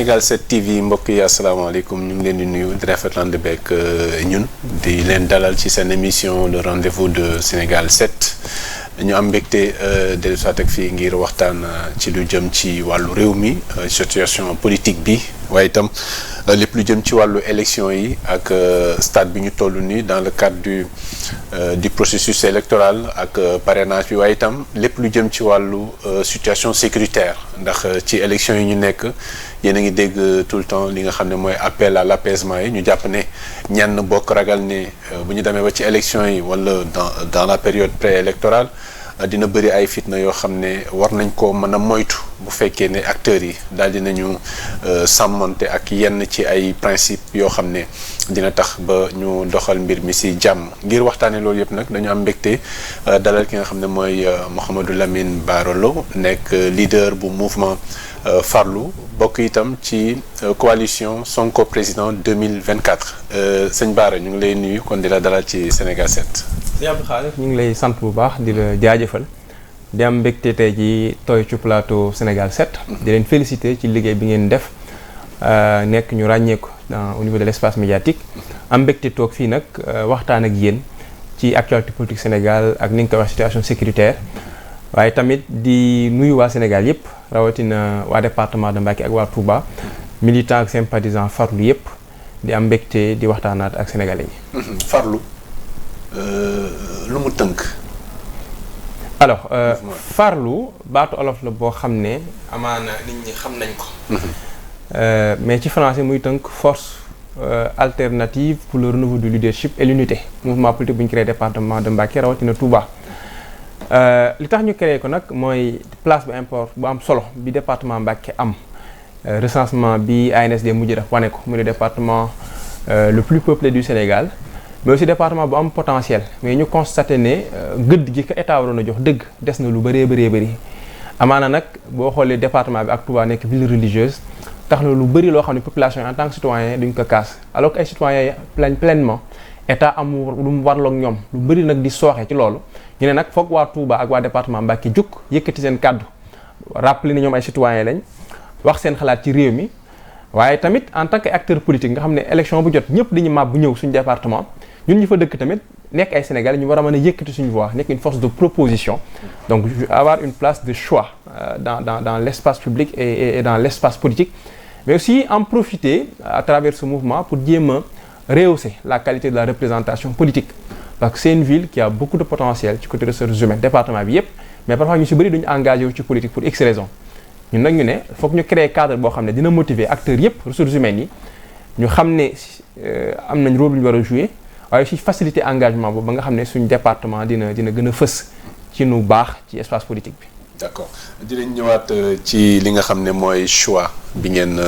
Sénégal 7 TV mbokk yi asalaamaaleykum ñu ngi leen di nuyu di rafetlu ànd beeg ñun di leen dalal ci seen émission le rendez-vous de Sénégal 7 ñu am mbégte dellu soit ak fii ngir waxtaan ci lu jëm ci wàllu réew mi situation politique bi waaye itam lépp lu jëm ci wàllu élection yi ak stade bi ñu toll nii dans le cadre du processus électoral ak parrainage bi waaye itam lépp lu jëm ci wàllu situation sécuritaire ndax ci élection yi ñu nekk yéen a ngi dégg tout le temps li nga xam ne mooy appel à l'apaisement yi ñu jàpp ne ñenn bokk ragal ne bu ñu demee ba ci élection yi wala dans la période préélectorale dina bëri ay fitna yoo xam ne war nañ ko mën a moytu bu fekkee ne acteurs yi daal dinañu sàmmante ak yenn ci ay principe yoo xam ne dina tax ba ñu doxal mbir mi ci jàmm ngir waxtaane loolu yëpp nag dañu am mbégte dalal ki nga xam ne mooy Mouhamadou Lamine Bara Lo nekk leader bu mouvement Farlu bokk itam ci coalition Sonko président 2024 sëñ Bara ñu ngi lay nuyu kon di la dalal ci Sénégal 7. sëñ Abdou Khadre ñu ngi lay sant bu baax di la jaajëfal di am mbégte tey ji tooy ci plateau Sénégal 7 di leen féliciter ci liggéey bi ngeen def nekk ñu ràññee ko au niveau de l'espace médiatique am mbégte toog fii nag waxtaan ak yéen ci actualité politique Sénégal ak ni nga ko wax situation sécuritaire waaye tamit di nuyu waa Sénégal yëpp rawatina waa département de Mbacké ak waa Touba militants ak sympathisants Farlu yëpp di am mbégte di waxtaanaat ak sénégalais yi. Farlu lu mu tënk. alors Farlu baatu olof la boo xam ne amaana nit ñi xam nañ ko. mais ci français muy tënk force alternative pour le renouveau du leadership et l'unité mouvement politique bu ñu créé département de Mbacké rawatina Touba. li tax ñu créé ko nag mooy place bu am solo bi département Mbacké am recensement bi ANSD mujj def wane ko mu ne département le plus peuplé du Sénégal mais aussi département bu am potentiel mais ñu constaté ne gëdd gi ko état waroon a jox dëgg des na lu bëree bëri amaana nag boo xoolee département bi ak Touba nekk ville religieuse tax na lu bëri loo xam ne population yi en tant que citoyen duñ ko kaas alors que ay citoyens pleinement état am lu mu warloog ñoom lu bëri nag di sooxe ci loolu ñu ne nag foog waa Touba ak waa département Mbacké jóg yëkkati seen kàddu rappelé ni ñoom ay citoyens lañ wax seen xalaat ci réew mi waaye tamit en tant que acteur politique nga xam ne élection bu jot ñëpp dañu màbb bu ñëw suñu département ñun ñu fa dëkk tamit nekk ay Sénégalais ñu war a mën a yëkkati suñu voix nekk une force de proposition donc avoir une place de choix dans l'espace public et dans l'espace politique mais aussi en profiter à travers ce mouvement pour jéem a rehausser la qualité de la représentation politique parce que c'est une ville qui a beaucoup de potentiel ci côté ressources humaines département bi yépp mais parfois ñu ci bëri duñu engagé wu ci politique pour X raisons ñun nag ñu ne foog ñu créer cadre boo xam ne dina motiver acteurs yépp ressources humaines yi ñu xam ne am nañ rôle bu ñu war a jouer waaye aussi faciliter engagement boobu ba nga xam ne suñu département dina gën a fës ci nu baax ci espace politique bi. d'accord dinañ ñëwaat ci li nga xam ne mooy choix bi ngeen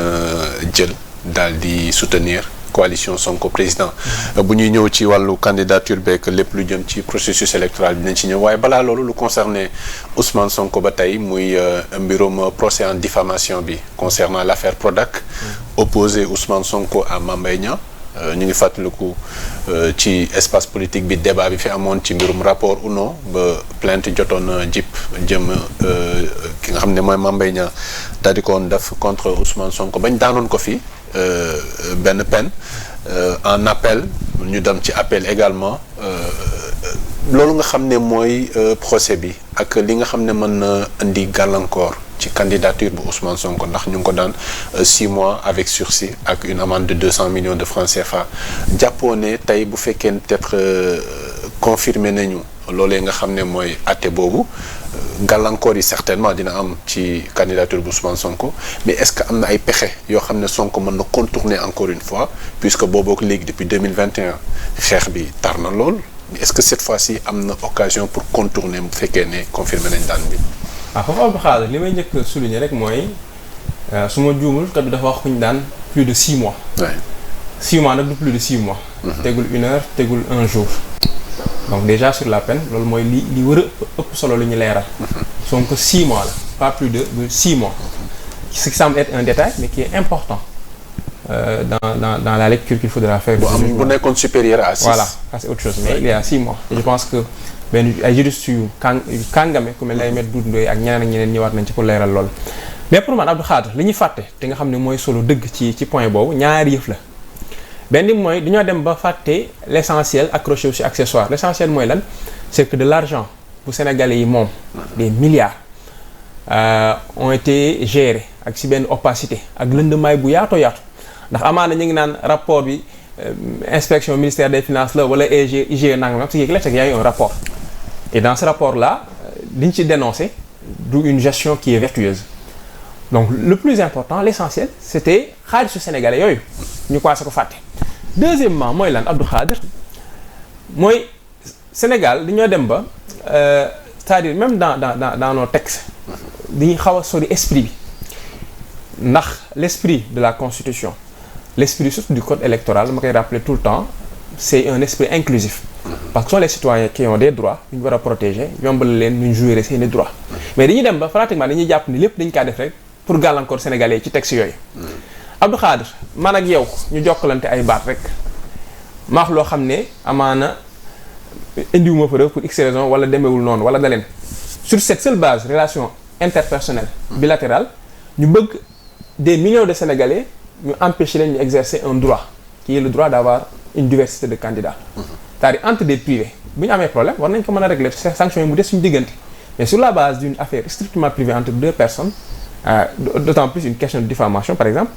jël daal di soutenir coalition Sonko président bu ñuy ñëw ci wàllu candidature beeg lépp lu jëm ci processus électoral bi nañ ci ñëw waaye balaa loolu lu concerné Ousmane Sonko ba tey muy mbirum procès en diffamation bi concernant l'affaire Prodac opposé Ousmane Sonko à Mame Mbaye Niang ñu ngi fàttaliku ci espace politique bi débat bi fi amoon ci mbirum rapport ou non ba plainte jotoon jip jëm ki nga xam ne mooy Mame Mbaye Niang daal di ko def contre Ousmane Sonko bañ daanoon ko fi benn peine en appel ñu dem ci appel également loolu nga xam ne mooy procès bi ak li nga xam ne mën na indi gàllankoor ci candidature bu Ousmane Sonko ndax ñu ngi ko daan 6 mois avec sursis ak une amende de 200 millions de francs CFA jàppoo ne tey bu fekkee peut-être confirmé nañu loolee nga xam ne mooy àtte boobu gàllankoor yi certainement dina am ci candidature bu Ousmane Sonko mais est-ce que am na ay pexe yoo xam ne Sonko mën na contourner encore une fois puisque boobook léegi depuis 2021 xeex bi tar na lool est-ce que cette fois-ci am na occasion pour contourner bu fekkee ne confirmé nañ daan bi. foofu Abdou Khadre li may njëkk souligner rek mooy su ma juumul kat bi dafa wax ku ñu daan plus de 6 mois. 6 mois nag du plus de 6 mois. tegul 1 heure tegul 1 jour. donc déjà sur la peine loolu mooy li war a ëpp solo lu ñu leeral. Sonko 6 mois la pas plus de 6 mois. ce qui semble être un détail mais qui est important dans la lecture qu'il faudra faire. bu nekkoon supérieur à 6. voilà ça c'est autre chose mais il y a 6 mois. et je pense que benn ay juristes yu kàngame ku mel ne ay maître Doudou Ndoye ak ñeneen ñëwaat nañ ci pour leeral lool. mais pour man Abdou Khadre li ñuy fàtte te nga xam ne mooy solo dëgg ci point boobu ñaari yëf la benn mooy dañoo dem ba fàtte l'essentiel accroché aussi accessoire l'essentiel mooy lan c'est que de l'argent bu Sénégalais yi moom des milliards ont été gérés ak si benn opacité ak lëndëmaay bu yaatoo yaatu ndax amaana ñu ngi naan rapport bi inspection ministère des finances la wala IGE nangam si la y a eu un rapport et dans ce rapport là li ñu ci dénoncé du une gestion qui est vertueuse donc le plus important l'essentiel c'était xaalisu sénégalais yooyu ñu commencé ko fàtte deuxièmement mooy lan Abdou Khadre mooy Sénégal dañoo dem ba c'est-à-dire même dans nos textes dañuy xaw a sori esprit bi ndax l'esprit de la constitution l'esprit surtout du code électoral ma koy rappeler tout le temps c'est un esprit inclusif parce que ce sont les citoyens qui ont des droits yu ñu war a protéger yombal leen ñu jouer seeni droits mais dañuy dem ba pratiquement dañuy jàpp ni lépp dañ kaa def rek pour gàllankoor sénégalais ci texte yooyu Abdou Khadre man ak yow ñu jokkalante ay baat rek maax loo xam ne amaana indiwuma preuve pour x raison wala demeewul noonu wala da leen sur cette seule base relation interpersonnelle bilatérale ñu bëgg des millions de sénégalais ñu empêcher leen ñu exercer un droit qui est le droit d'avoir une diversité de candidats c'est-à-dire entre des privés bu ñu amee problème war nañ ko mën a régler sanctions yi mu des suñu diggante mais sur la base d'une affaire strictement privée entre deux personnes d'autant plus une question de diffamation par exemple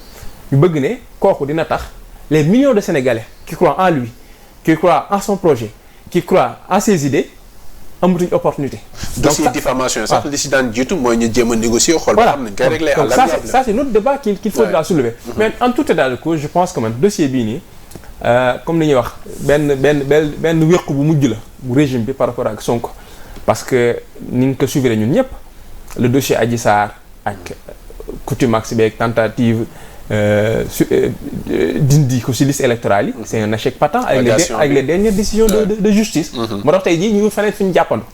ñu bëgg ne kooku dina tax les millions de sénégalais qui croient en lui qui croient en son projet qui croient en ses idées amatuñ opportunité. dossier diffamation sax li si daan jiitu mooy ñu jéem a négocier xool ba xam nañ koy régler à l'amiable. ça c'est notre débat qu'il faudra soulever. Mais en tout état de cause je pense que man dossier bii nii comme li ñuy wax benn wéqu bu mujj la bu régime bi par rapport ak Sonko parce que ni ñu ko suivre ñun ñëpp le dossier Adji Sarr ak contumace beeg tentative dindi ko ci liste électorale yi c'est un échec patent avec les dernières décisions de justice moo tax tey jii ñu faneen fi ñu jàppandu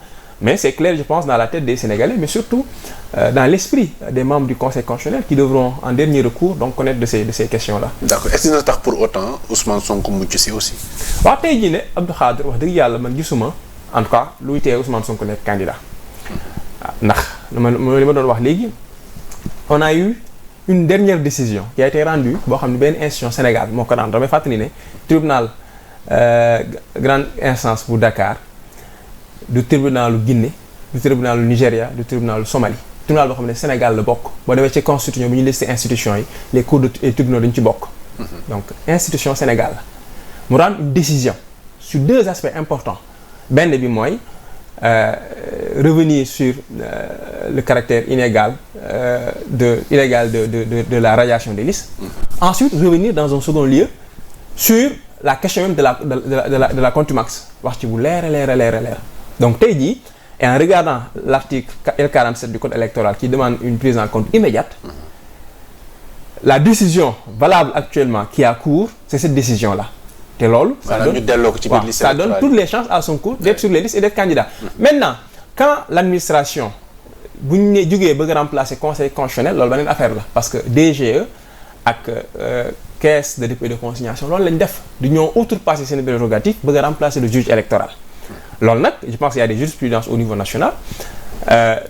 mais c'est clair je pense dans la tête des Sénégalais mais surtout dans l'esprit des membres du Conseil constitutionnel qui devront en dernier recours donc connaître de ces questions-là. D'accord est-ce que dina tax pour autant Ousmane Sonko mucc ci aussi. waaw tey jii ne Abdou Khadre wax dëgg yàlla man gisuma en tout cas luy tee Ousmane Sonko nekk candidat ndax li ma doon wax léegi on a eu une dernière décision qui a été rendue boo xam ne benn institution Sénégal moo ko rendre damay fàttali ne tribunal grande instance bu Dakar du tribunalu Guinée du tribunalu Nigéria du tribunalu Somalie tribunal boo xam ne Sénégal la bokk boo demee ci constitution bi ñu listé institution yi les cours de tribunaux dañu ci bokk donc institution Sénégal la mu rendre une décision sur deux aspects importants benn bi mooy revenir sur le caractère illégal de la radiation des listes. Ensuite revenir dans un second lieu sur la question même de la contumace wax ci bu leer donc tey jii et en regardant l'article L47 du code électoral qui demande une prise en compte immédiate la décision valable actuellement qui a cours c'est cette décision là. te loolu ça donne toutes les chances à Sonko d'être sur les listes et d'être candidat. Maintenant quand l'administration bu ñu ne jógee bëgg remplacer conseil constitutionnel loolu beneen affaire la parce que DGE ak caisse de dépôt et de consignation loolu lañ def du ñoo outrepasser seen prérogative bëgg a remplacer le juge électoral loolu nag je pense qu'il y a des jurisprudences au niveau national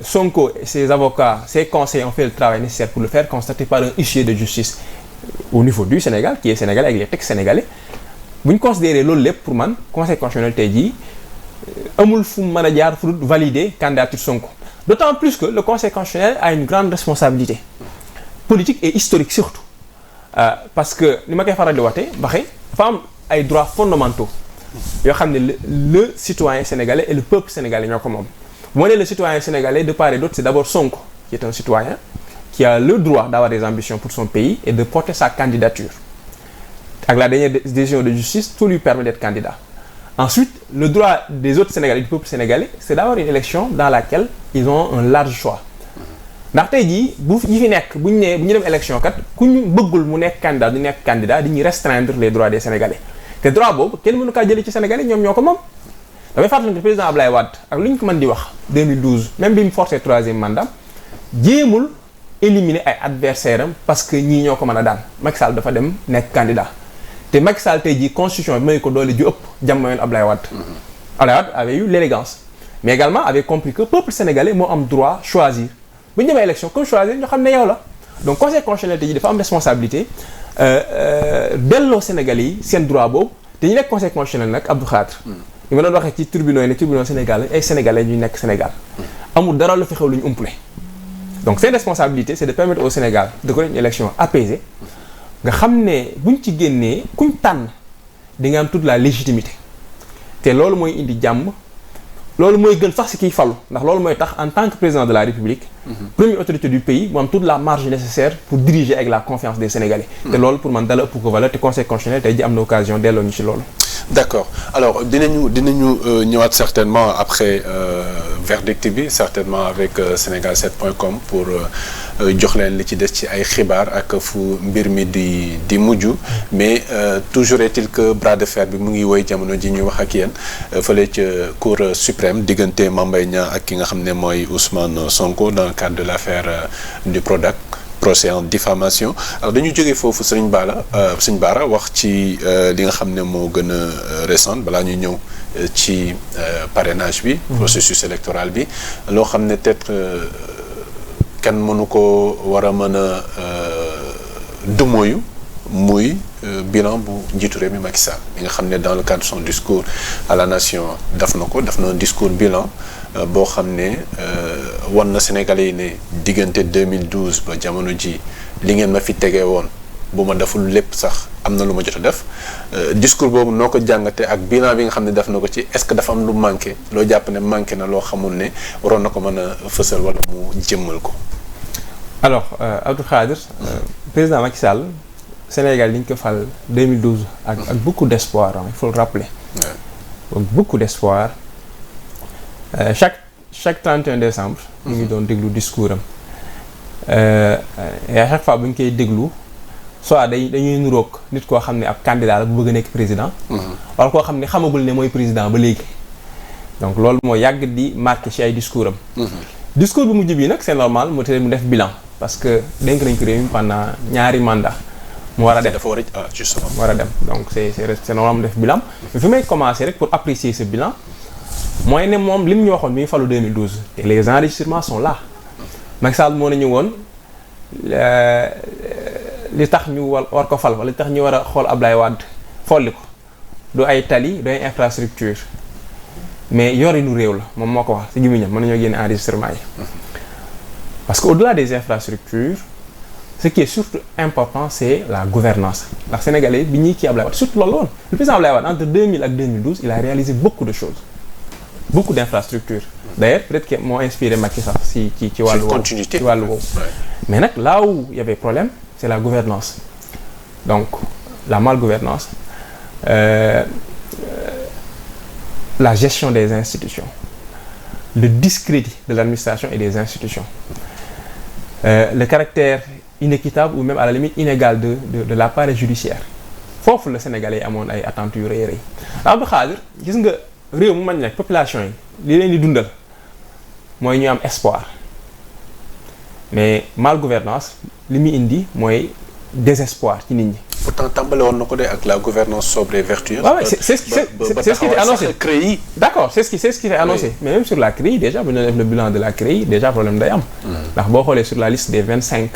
Sonko et ses avocats ses conseillers ont fait le travail nécessaire pour le faire constater par un huissier de justice au niveau du Sénégal qui est sénégalais avec les textes sénégalais bu ñu considérer loolu lépp pour man conseil constitutionnel tey jii amul fu mu mën a jaar pour valider candidature Sonko d'autant plus que le conseil constitutionnel a une grande responsabilité politique et historique surtout parce que ni ma koy faral di waxee dafa am ay droits fondamentaux yoo xam ne le citoyen sénégalais et le peuple sénégalais ñoo ko moom bu ma nee le citoyen sénégalais de part et d'autre c'est d'abord Sonko qui est un citoyen qui a le droit d'avoir des ambitions pour son pays et de porter sa candidature avec la dernière décision de justice tout lui permet d'être candidat. Ensuite, le droit des autres Sénégalais, du peuple sénégalais, c'est d'avoir une élection dans laquelle ils ont un large choix. ndax tey jii bu ñi fi nekk bu ñu dem élection kat ku ñu bëggul mu nekk candidat du nekk candidat di ñuy restreindre les droits des Sénégalais te droit boobu kenn mënu kaa jëlee ci Sénégalais ñoom ñoo ko moom. damay fàttali ne président Ablaye Wade ak lu ñu ko mën di wax 2012 même bi mu forcé troisième mandat jéemul éliminer ay adversaires am parce que ñii ñoo ko mën a daan Macky Sall dafa dem nekk candidat. te Macky Sall tey jii constitution bi may ko doole ju ëpp jamono Ablaye Wade. Ablaye Wade avait eu l'élégance mais également avait compris que peuple sénégalais moo am droit choisir bu ñu demee élection comme choisir ñu xam ne yow la donc conseil constitutionnel tey jii dafa am responsabilité delloo Sénégalais yi seen droit boobu te ñu nekk conseil constitutionnel nag Abdou Khadre ñu ma doon waxee ci tribunaux yi ne tribunaux Sénégal ay Sénégalais ñu nekk Sénégal amul dara lu fi xew lu ñu umpale donc seen responsabilité c'est de permettre au Sénégal de connaître une élection apaisée nga xam ne buñ ci génnee kuñ tànn di nga am toute la légitimité te loolu mooy indi jàmm loolu mooy gën sax si kiy falu ndax loolu mooy tax en tant que président de la République première autorité du pays mu am toute la marge nécessaire pour diriger avec la confiance des Sénégalais te loolu pour man dala ëpp ko valeur te conseil constitutionnel tey ji am na occasion delloo ñu ci loolu d'accord alors dinañu ñëwaat certainement après verdict bi certainement avec Sénégal7.com pour jox leen li ci des ci ay xibaar ak fu mbir mi di mujj mais toujours est-il que bras de fer bi mu ngi woy jamono ji ñuy wax ak yéen fële ca cour suprême diggante Mame Mbaye Niang ak ki nga xam ne mooy Ousmane Sonko dans le cadre de l'affaire du Prodac procès en diffamation alors dañu jógee foofu Sëriñ Bara wax ci li nga xam ne moo gën a récent balaa ñuy ñëw ci parrainage bi processus électoral bi loo xam ne peut-être kenn mënu ko war a mën a dumóoyu muy bilan bu njiitu réew mi Macky Sall li nga xam ne dans le cadre de son discours à la nation daf na un discours bilan boo xam ne wan na Sénégalais yi ne diggante 2012 ba jamono ji li ngeen ma fi tegee woon bu ma deful lépp sax am na lu ma jot a def discours boobu noo ko jàngatee ak bilan bi nga xam ne def na ko ci est-ce que dafa am lu manqué loo jàpp ne manqué na loo xamul ne waroon na ko mën a fësal wala mu jëmmal ko. alors Abdou Khadre président Macky Sall Sénégal li ñu ko fal 2012 ak beaucoup d'espoir il faut le rappeler. donc beaucoup d'espoir chaque 31 décembre. ñu ngi doon déglu discours am et à chaque fois bu ñu koy déglu soit dañuy nuroog nit koo xam ne ab candidat la bu bëgg a nekk président. wala koo xam ne xamagul ne mooy président ba léegi. donc loolu moo yàgg di marqué ci ay discours am. discours bu mujj bi nag c'est normal mu def bilan parce que dénk nañ ko réew mi pendant ñaari mandat mu war a dem dafa war a justement mu war a dem donc c'est normal mu def bilan mais fi may commencer rek pour apprécier ce bilan mooy ne moom li mu ñu waxoon bi ñu falu 2012 te les enregistrements sont là Macky Sall moo nañu woon li tax ñu war ko fal wala li tax ñu war a xool Ablaye Wade folli ko du ay tali du ay infrastructure mais yorinu réew la moom moo ko wax ci gémmiñam mën nañoo génne enregistrement yi parce que au-delà des infrastructures ce qui est surtout important c'est la gouvernance ndax sénégalais bi ñuy kii Ablaye Wade surtout loolu woon le président Ablaye Wade entre 2000 ak 2012 il a réalisé beaucoup de choses beaucoup d'infrastructures d'ailleurs peut-être que moo inspiré Macky sax ci wàllu woowu mais nag là où il y avait problème c'est la gouvernance donc la malgouvernance la gestion des institutions le discrédit de l'administration et des institutions le caractère inéquitable ou même à la limite inégal de l'appareil judiciaire foofu la Sénégalais yi amoon ay attentes yu rëy Abdou Khadre gis nga réew mu mën nekk population yi li leen di dundal mooy ñu am espoir mais mal gouvernance li muy indi mooy désespoir ci nit ñi. pourtant tàmbale woon na ko de ak la gouvernance sobre et vertueuse. waaw c'est ce qui était annoncé. CREI. D'accord c'est ce qui était annoncé. Oui. Mais même sur la CREI déjà bu ñu doon def le bilan de la CREI déjà problème day am. ndax boo xoolee sur la liste des 25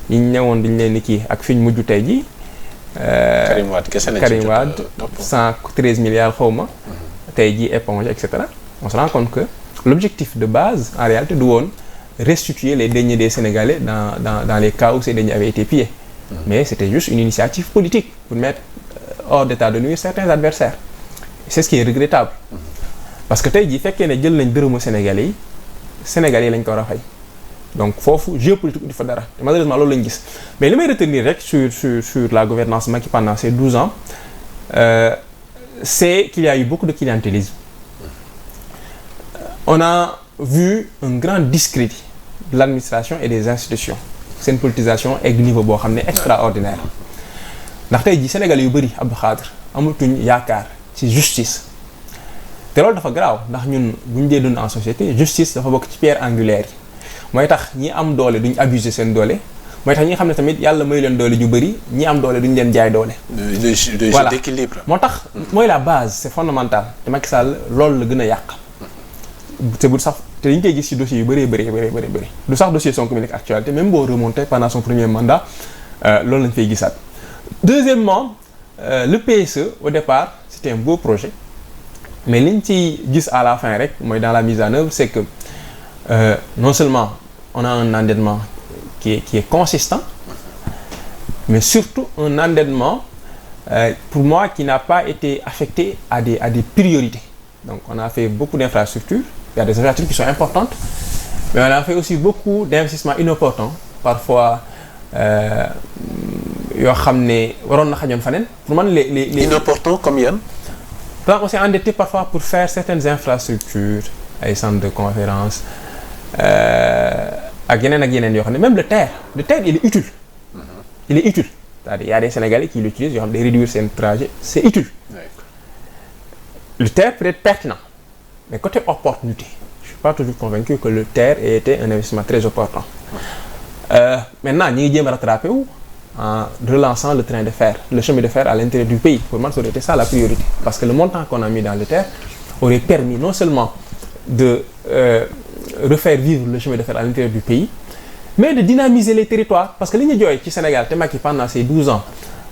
yi ñu ñëwoon dañu leen ni kii ak fi ñu mujj tey jii. Karim Wade kese lañ ci Karim Wade 113 milliards xaw ma. tey jii éponge et cetera. on se rend compte que l'objectif de base en réalité du woon restituer les deniers des Sénégalais dans les cas où ces deniers avaient été pillés. Mais c'était juste une initiative politique pour mettre hors d'état de nuire certains adversaires. C'est ce qui est regrettable. Parce que tey jii fekkee ne jël nañ dërëmu Sénégalais yi lañ ko war a fay. donc foofu géopolitique di fa dara te malheureusement loolu lañ gis mais li may retenir rek sur la gouvernance Macky pendant ces 12 ans c'est qu'il y a eu beaucoup de clientélisme. On a vu un grand discrédit de l'administration et des institutions. C'est une politisation egg niveau boo xam ne extraordinaire ndax tey jii Sénégal yu bëri Abdou Khadre amatuñ yaakaar ci justice te loolu dafa garaaw ndax ñun bu ñu dee dund en société justice dafa bokk ci pierre angulaire yi mooy tax ñi am doole duñ abuser seen doole mooy tax ñi nga xam ne tamit yàlla may leen doole ñu bëri ñi am doole duñ leen jaay doole. voilà d'équilibre. moo tax mooy la base c'est fondamental te Macky Sall loolu la gën a yàq te te dañu koy gis ci dossiers yu bëree du sax dossier Sonko mi nekk actualité même boo remonté pendant son premier mandat loolu lañ fay gisaat. Deuxièmement le PSE au départ c'était un beau projet mais liñ ci gis à la fin rek mooy dans la mise en œuvre c'est que non seulement on a un endettement qui est consistant mais surtout un endettement pour moi qui n'a pas été affecté à des priorités. Donc on a fait beaucoup d'infrastructures, il y a des infrastructures qui sont importantes, mais on a fait aussi beaucoup d'investissements inopportuns, parfois yoo xam ne waroon na xajoon faneen. Pour man les inopportun comme yan. On s'est endetté parfois pour faire certaines infrastructures, ay centres de conférence ak yeneen yoo xam ne même le TER il est utile. Il est utile. C'est-à-dire il y a des Sénégalais qui l'utilisent yoo xam ne day réduire seen trajet, c'est utile. Le TER peut être pertinent, mais côté opportunité, je suis pas toujours convaincu que le TER ait été un investissement très opportun. Maintenant, nous allons rattraper en relançant le train de fer, le chemin de fer à l'intérieur du pays. Pour moi, ça aurait été ça la priorité. Parce que le montant qu'on a mis dans le TER aurait permis non seulement de refaire vivre le chemin de fer à l'intérieur du pays, mais de dynamiser les territoires. Parce que l'Union du Sénégal, pendant ces 12 ans,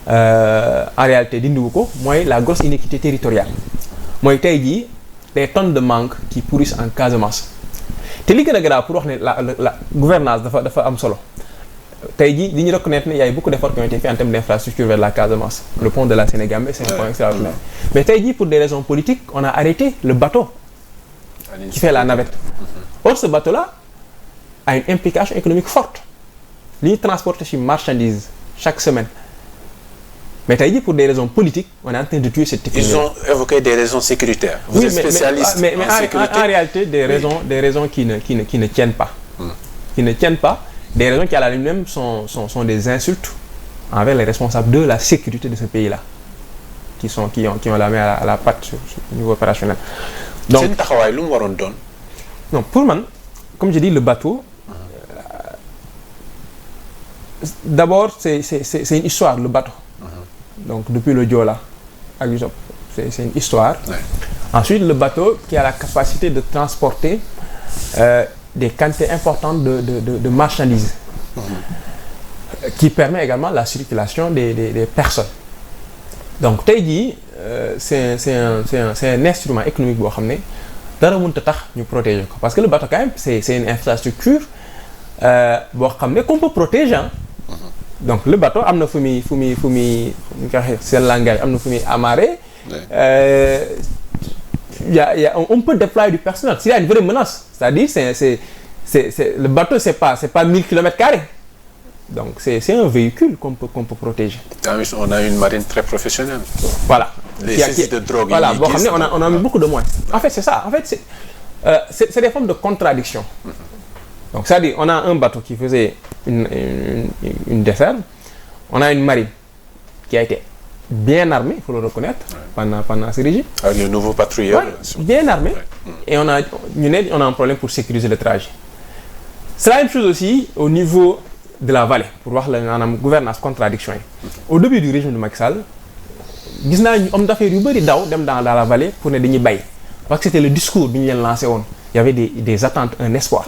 en réalité, c'est la grosse inéquité territoriale. Moi, tey des tonnes de manque qui pourrissent en Casamance. te li gën a grave pour wax ne la gouvernance dafa am solo tey jii li ñu reconnaître ne y a beaucoup d'efforts qui ont été faits en termes d'infrastructure vers la Casamance. Le pont de la Sénégambie, c'est un point extraordinaire. Mais tey jii pour des raisons politiques, on a arrêté le bateau qui fait la navette. Or ce bateau-là a une implication économique forte. Li ñu transporter ci marchandises chaque semaine. Mais tey jii pour des raisons politiques, on est en train de tuer cette technologie. Ils ont évoqué des raisons sécuritaires. Vous êtes spécialiste en sécurité. En réalité, des raisons qui ne tiennent pas. Qui ne tiennent pas. Des raisons qui à la limite sont des insultes envers les responsables de la sécurité de ce pays-là, qui ont la main à la patte sur le niveau opérationnel. Donc, c'est une taxawaay lu mu waroon doon. Non, pour moi, comme je dis, le bateau. D'abord, c'est une histoire, le bateau. Donc depuis le Joola à Gusop, c'est une histoire. Ouais. Ensuite, le bateau qui a la capacité de transporter des quantités importantes de marchandises, qui permet également la circulation des personnes. Donc tey jii c'est un instrument économique boo xam ne dara mënut a tax ñu protéger ko parce que le bateau quand même c'est une infrastructure boo xam ne qu'on peut protéger. Donc le bateau am na fu muy seen langage am na fu muy amarré. On peut déployer du personnel s'il y a une vraie menace. C'est-à-dire le bateau c'est pas 1000 km². Donc c'est un véhicule qu'on peut protéger. On a une marine très professionnelle. Voilà. Les saisies de drogue. Voilà. Bon, on a mis beaucoup de moyens. En fait c'est ça. En fait c'est des formes de contradiction. Donc c'est-à-dire on a un bateau qui faisait une desserte. On a une marine qui a été bien armée, il faut le reconnaître, pendant ce régime. Avec le nouveau patrouilleur. Ouais, bien armée. Ouais. Et on a un problème pour sécuriser le trajet. C'est la même chose aussi au niveau de la vallée, pour voir la gouvernance contradiction. Au début du régime de Macky Sall, gis naa homme d'affaires yu bari daw dem dans la vallée pour ne dañuy bay parce que c'était le discours bi ñu leen lancé woon. Il y avait des attentes, un espoir.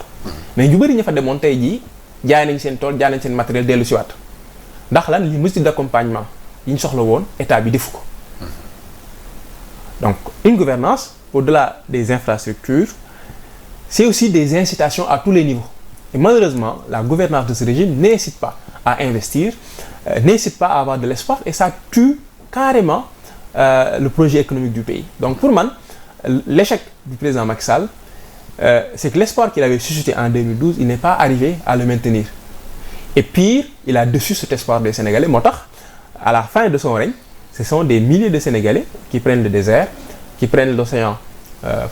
Mais ñu bari ña fa demoon tey jii jaay nañ seen tool jaay nañ seen matériel dellu si waat ndax lan li mesure d'accompagnement yi ñu soxla woon état bi defu ko. Donc une gouvernance au-delà des infrastructures c'est aussi des incitations à tous les niveaux. Et malheureusement la gouvernance de ce régime n'incite pas à investir, n'incite pas à avoir de l'espoir et ça tue carrément le projet économique du pays. Donc pour moi l'échec du président Macky Sall c'est que l'espoir qu'il avait suscité en 2012 il n'est pas arrivé à le maintenir. Et pire, il a déçu cet espoir des Sénégalais. Moo tax à la fin de son règne, ce sont des milliers de Sénégalais qui prennent le désert, qui prennent l'océan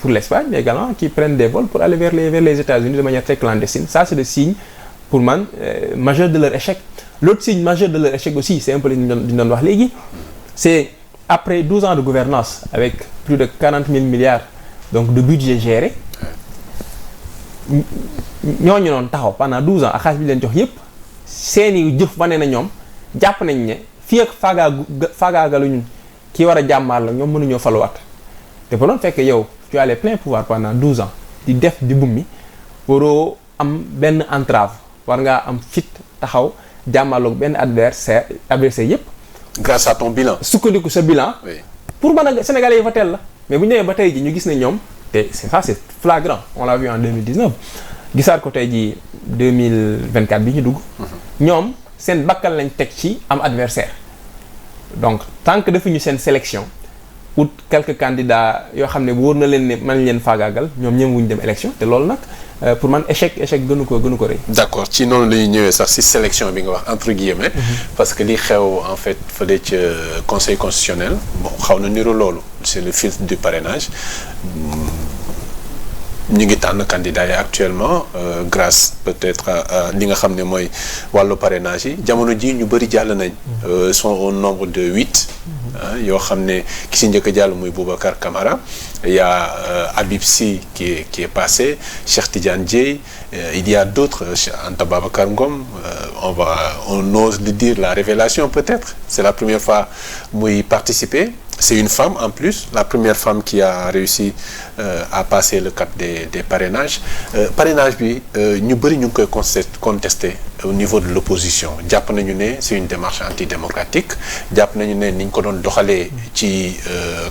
pour l'Espagne, mais également qui prennent des vols pour aller vers les États-Unis de manière très clandestine. Ça, c'est le signe, pour moi, majeur de leur échec. L'autre signe majeur de leur échec aussi, c'est un peu li ñu doon wax léegi, c'est après 12 ans de gouvernance avec plus de 40 000 milliards donc de budget géré, ñooñu noonu taxaw pendant 12 ans ak xaalis bi leen jox yépp seeni jëf wane na ñoom jàpp nañ ne fii ak faagaagaluñu ki war a jàmmaar la ñoom mënuñoo faluwaat te bu doon fekk yow tu as les pleins pouvoirs pendant 12 ans di def di bummi waroo am benn entrave war ngaa am fit taxaw jàmmaloog benn adversaire yëpp. grâce à ton bilan. sukkandiku sa bilan. oui pour mën a Sénégalais yi fa teel la mais bu ñu demee ba tey ji ñu gis ne ñoom te c'est flagrant on l'a vu en 2019 gisaat ko tey ji 2024 bi ñu dugg. ñoom seen bakkal lañ teg ci am adversaire donc tant que defuñu seen sélection ou quelques candidats yoo xam ne wóor na leen ne mën leen faagaagal ñoom ñëm wuñu dem élection te loolu nag pour man échec gënu ko rëy. d'accord ci noonu la ñuy ñëwee sax ci sélection bi nga wax entre guillemets. parce que li xew en fait fële ca conseil constitutionnel bon xaw na niru loolu c'est le filtre du parrainage ñu ngi tànn candidats yi actuellement grâce peut-être à li nga xam ne mooy wàllu parrainage yi jamono ji ñu bëri jàll nañ. sont au nombre de 8. yoo xam ne ki si njëkk a jàll muy Boubacar Camara il y a Habib Sy qui est passé Cheikh Tidiane Dièye il y a d'autres Anta Babacar Ngom on ose le dire la révélation peut-être c'est la première fois muy participer c'est une femme en plus la première femme qui a réussi à passer le cap des parrainages parrainage bi ñu bëri ñu ngi koy contester au niveau de l'opposition jàpp nañu ne c'est une démarche antidémocratique jàpp nañu ne ni ñu ko doon doxalee ci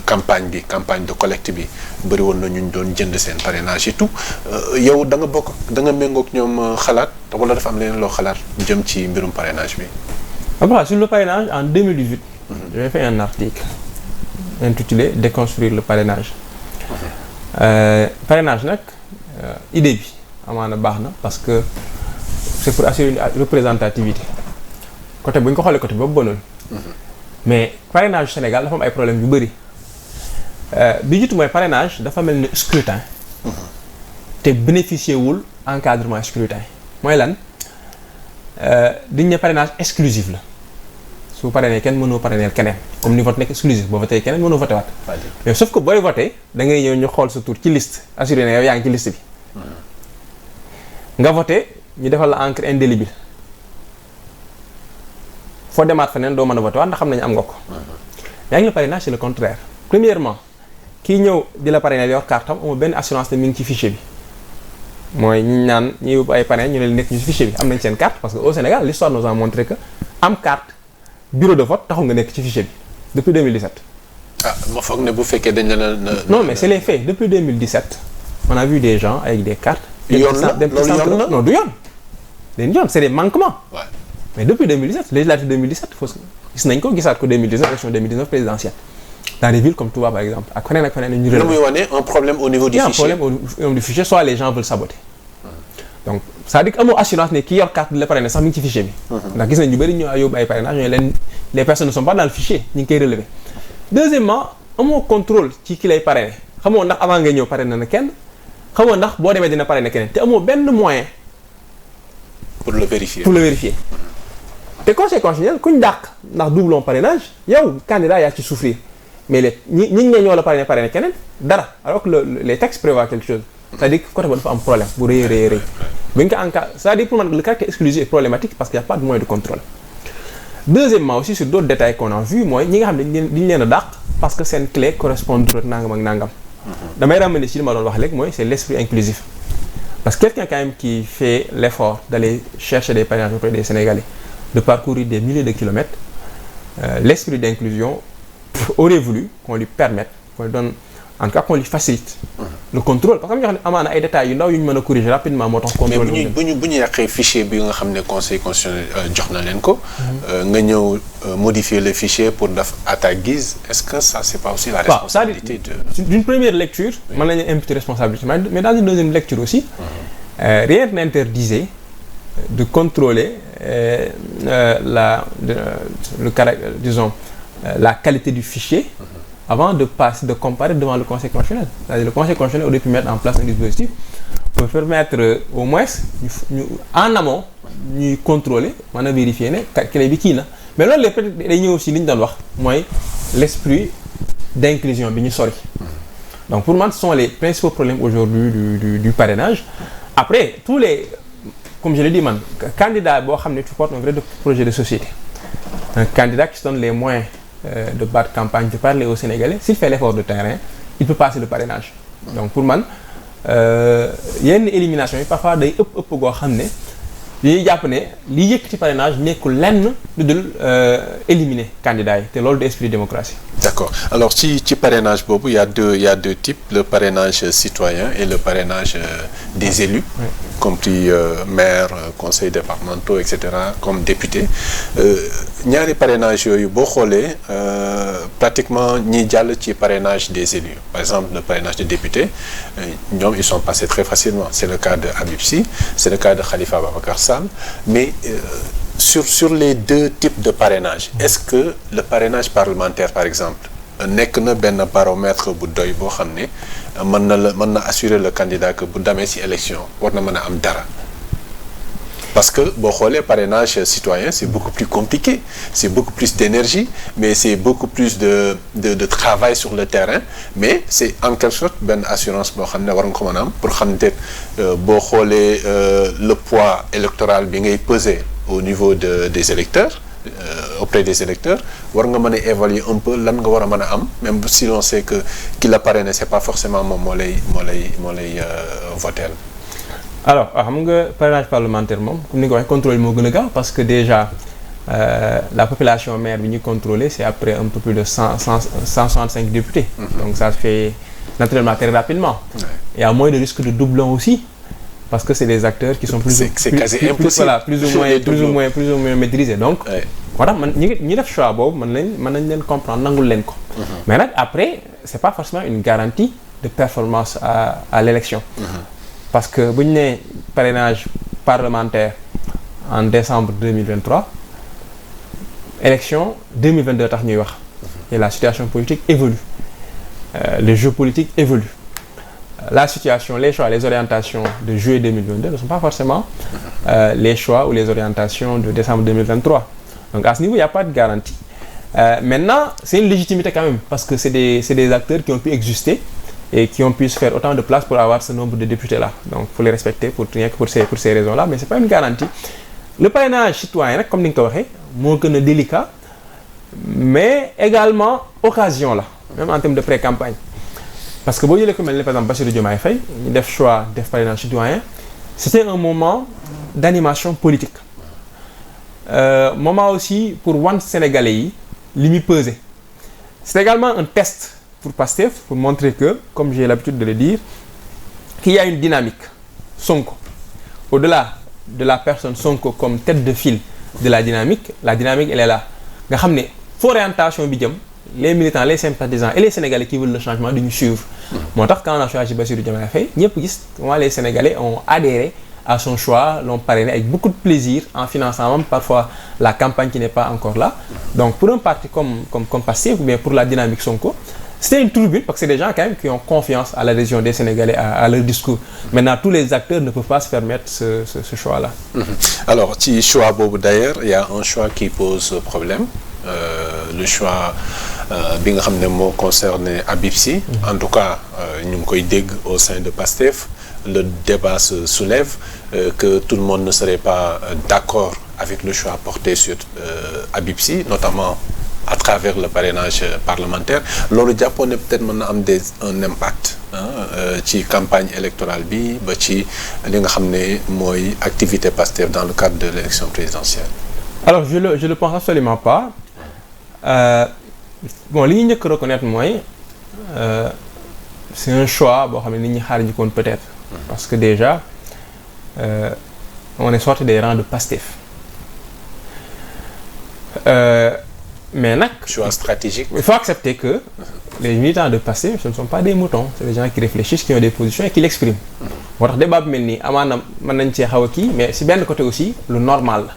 campagne de collecte bi bëri woon na ñu doon jënd seen parrainage et tout yow da nga méngoog ñoom xalaat wala dafa am leneen loo xalaat jëm ci mbirum parrainage bi. Voilà, sur le parrainage en 2018. J'avais fait un article intitulé Déconstruire le parrainage. Parrainage nag idée bi amaana baax na parce que c'est pour assurer une représentativité côté bu ñu ko xoolee côté boobu bonul mais parrainage Sénégal dafa am ay problèmes yu bëri bi jiitu mooy parrainage dafa mel ni scrutin te bénéficier wul encadrement scrutin mooy lan diñ ne parrainage exclusif la su parrainé kenn mënoo parrainer keneen comme ni vote nekk exclusif boo voté keneen mënoo voté waat mais sauf que booy voté da ngay ñëw ñu xool sa tur ci liste assuré ne yow yaa ngi ci liste bi nga voté ñu defal la encre indélébile foo demaat feneen doo mën a voté waat ndax xam nañu am nga ko yaa ngi le parrainage c'est le contraire premièrement kii ñëw di la parrainer yor carte am amul benn assurance ne mi ngi ci fichier bi mooy ñi naan ñi yóbbu ay parrain ñu ne nekk ñu ci fichier bi am nañ seen carte parce que au Sénégal l'histoire nous a montré que am carte bureau de vote taxul nga nekk ci fichier bi depuis 2017. ah ma foog ne bu fekkee dañ la non mais c'est les faits depuis 2017 on a vu des gens avec des cartes. yoon la loolu yoon la non du yoon. dañu yoon c'est des manquements. Ouais. mais depuis 2017 législative 2017 gis nañ ko gisaat ko 2019 élection 2019 présidentielle dans des villes comme Touba par exemple ak feneen ñu. lu muy wane un problème au niveau du fichier. Il y a un problème au niveau du fichier soit les gens veulent saboter. donc c'est-à-dire que amoo assurance ne ki yor carte di la parrainer sax mi ngi ci fichier bi. ndax gis nañ ñu bëri ñu yóbbu ay parrainage ñooy leen les personnes ne sont pas dans le fichier ñu ngi koy relever. deuxièmement amoo contrôle ci ki lay parrainer xamoo ndax avant ngay ñëw parrainer na kenn xamoo ndax boo demee dina parrainer keneen te amoo benn moyen. pour le vérifier. te conseil constitutionnel kuñ dàq ndax doublon parrainage yow candidat yaa ci souffrir mais ñi ne ñoo la parrainer keneen dara alors que les textes prévoient quelque chose. c'est-à-dire que côté ba dafa am problème bu rëy bi nga ko encadré c'est-à-dire pour man le caractère exclusif est problématique parce qu'il n'y a pas de moyen de contrôle. deuxièmement aussi sur d'autres détails qu'on a vu mooy ñi nga xam ne dañu leen a dàq parce que seen clé correspond nangam ak nangam. damay ramener ci li ma doon wax léegi mooy c'est l'esprit inclusif parce que quelqu'un quand même qui fait l'effort d'aller chercher des parrainages auprès des Sénégalais de parcourir des milliers de kilomètres l'esprit d'inclusion aurait voulu qu'on lui permette qu'on lui donne en tout cas qu'on lui facilite le contrôle parce que am na ñoo xam ne amaana ay détails yu ndaw yu ñu mën a corriger rapidement moo tax contrôle mais bu ñu yàqee fichier bi nga xam ne conseil constitutionnel jox na leen ko nga ñëw modifier le fichier pour def à ta guise est-ce que ça c'est pas aussi la responsabilité d'une première lecture mën nañu imputer responsabilité mais dans une deuxième lecture aussi rien n'interdisait de contrôler la qualité du fichier avant de comparer devant le conseil constitutionnel. C'est-à-dire le conseil constitutionnel aurait pu mettre en place un dispositif pour permettre au moins en amont ñuy contrôler mën a vérifier ne clé bi kii na mais loolu lépp day ñëw aussi li ñu doon wax mooy l'esprit d'inclusion bi ñu sori. donc pour moi ce sont les principaux problèmes aujourd'hui du parrainage après tous les comme je l'ai dit man candidat boo xam ne tu portes un vrai projet de société un candidat qui se donne les moyens de battre campagne de parler aux Sénégalais s'il fait l'effort de terrain il peut passer le parrainage donc pour man yenn élimination yi parfois day ëpp goo xam ne dañuy jàpp ne li yëkkati parrainage nekkul lenn lu dul éliminer candidats yi te loolu du esprit démocratie. D'accord. Alors ci parrainage boobu il y a deux types, le parrainage citoyen et le parrainage des élus, oui. Compris maire, conseils départementaux, etc., comme député. Ñaari parrainage yooyu boo xoolee pratiquement ñi jàll ci parrainage des élus. Par exemple, le parrainage des députés, ñoom ils sont passés très facilement. C'est le cas de Habib Sy, c'est le cas de Khalifa Ababacar Sall, mais sur les deux types de parrainage, est-ce que le parrainage parlementaire par exemple nekk na benn baromètre bu doy boo xam ne mën na assurer le candidat que bu demee ci élection war na mën a am dara? Parce que boo xoolee parrainage citoyen c'est beaucoup plus compliqué, c'est beaucoup plus d'énergie, mais c'est beaucoup plus de travail sur le terrain, mais c'est en quelque sorte benn assurance boo xam ne war nga ko mën a am pour xam ne boo xoolee le poids électoral bi ngay peser au niveau des électeurs, auprès des électeurs, war nga mën a évaluer un peu lan nga war a mën a am, même si l'on sait que qui l'a parrainé c'est pas forcément moom moo lay voter. Alors xam nga parrainage parlementaire moom comme ni nga ko waxee contrôle moo gën a gaaw parce que déjà la population maire bi ñuy contrôler c'est après un peu plus de 165 députés. Donc ça se fait naturellement très rapidement. Il y a moins de risque de doublon aussi. Parce que c'est des acteurs qui sont plus ou moins maîtrisés. Donc, voilà, ñi def choix boobu mën nañ leen comprendre nangul leen ko. Mais nag après c'est pas forcément une garantie de performance à l'élection. Parce que bu ñu nee parrainage parlementaire en décembre 2023, élection 2022 tax ñuy wax. Et la situation politique évolue. Le jeu politique évolue. La situation, les choix, les orientations de juillet 2022 ne sont pas forcément les choix ou les orientations de décembre 2023. Donc à ce niveau, il n'y a pas de garantie. Maintenant, c'est une légitimité quand même, parce que c'est des acteurs qui ont pu exister et qui ont pu se faire autant de place pour avoir ce nombre de députés-là. Donc il faut les respecter pour ces raisons-là, mais ce n'est pas une garantie. Le parrainage citoyen, comme nous l'avons dit, c'est délicat, mais également occasion là, même en termes de pré-campagne. Parce que boo jëlee ko mel ni par exemple Bassirou Diomaye Faye ñu def choix def parrainage citoyen, c'était un moment d'animation politique, moment aussi pour wan Sénégalais yi li muy peser. C'est également un test pour Pastef pour montrer que, comme j'ai l'habitude de le dire, qu'il y a une dynamique Sonko. Au-delà de la personne Sonko comme tête de file de la dynamique elle est là. Nga xam ne foo orientation bi jëm les militants, les sympathisants et les Sénégalais qui veulent le changement de nous suivre. Moo tax quand on a choisi Bassirou Diomaye Faye ñëpp gis comment les Sénégalais ont adhéré à son choix, l'ont parrainé avec beaucoup de plaisir en finançant même parfois la campagne qui n'est pas encore là. Donc pour un parti comme Pastef ou bien pour la dynamique Sonko, c'était une tribune parce que c'est des gens quand même qui ont confiance à l'adhésion des Sénégalais à leur discours. Maintenant tous les acteurs ne peuvent pas se permettre ce choix-là. Alors ci choix boobu d'ailleurs il y a un choix qui pose problème. Le choix bi nga xam ne moo concerné Habib Sy. En tout cas ñu ngi koy dégg au sein de Pastef. Le débat se soulève que tout le monde ne serait pas d'accord avec le choix porté sur Habib Sy, notamment à travers le parrainage parlementaire. Loolu jàppoon ne peut-être mën na am un impact ci campagne électorale bi ba ci li nga xam ne mooy activité Pastef dans le cadre de l'élection présidentielle. Alors je le pense absolument pas. Bon li ñu njëkk reconnaître mooy c'est un choix boo xam ne nit ñi xaar ñu koon peut-être parce que déjà on est sorti des rangs de Pastef mais nag choix stratégique. Il faut accepter que les militants de Pastef ce ne sont pas des moutons, c'est des gens qui réfléchissent, qui ont des positions et qui l'expriment. Moo tax débat bi mel nii amaana mën nañ cee xaw a kii mais si benn côté aussi lu normal la.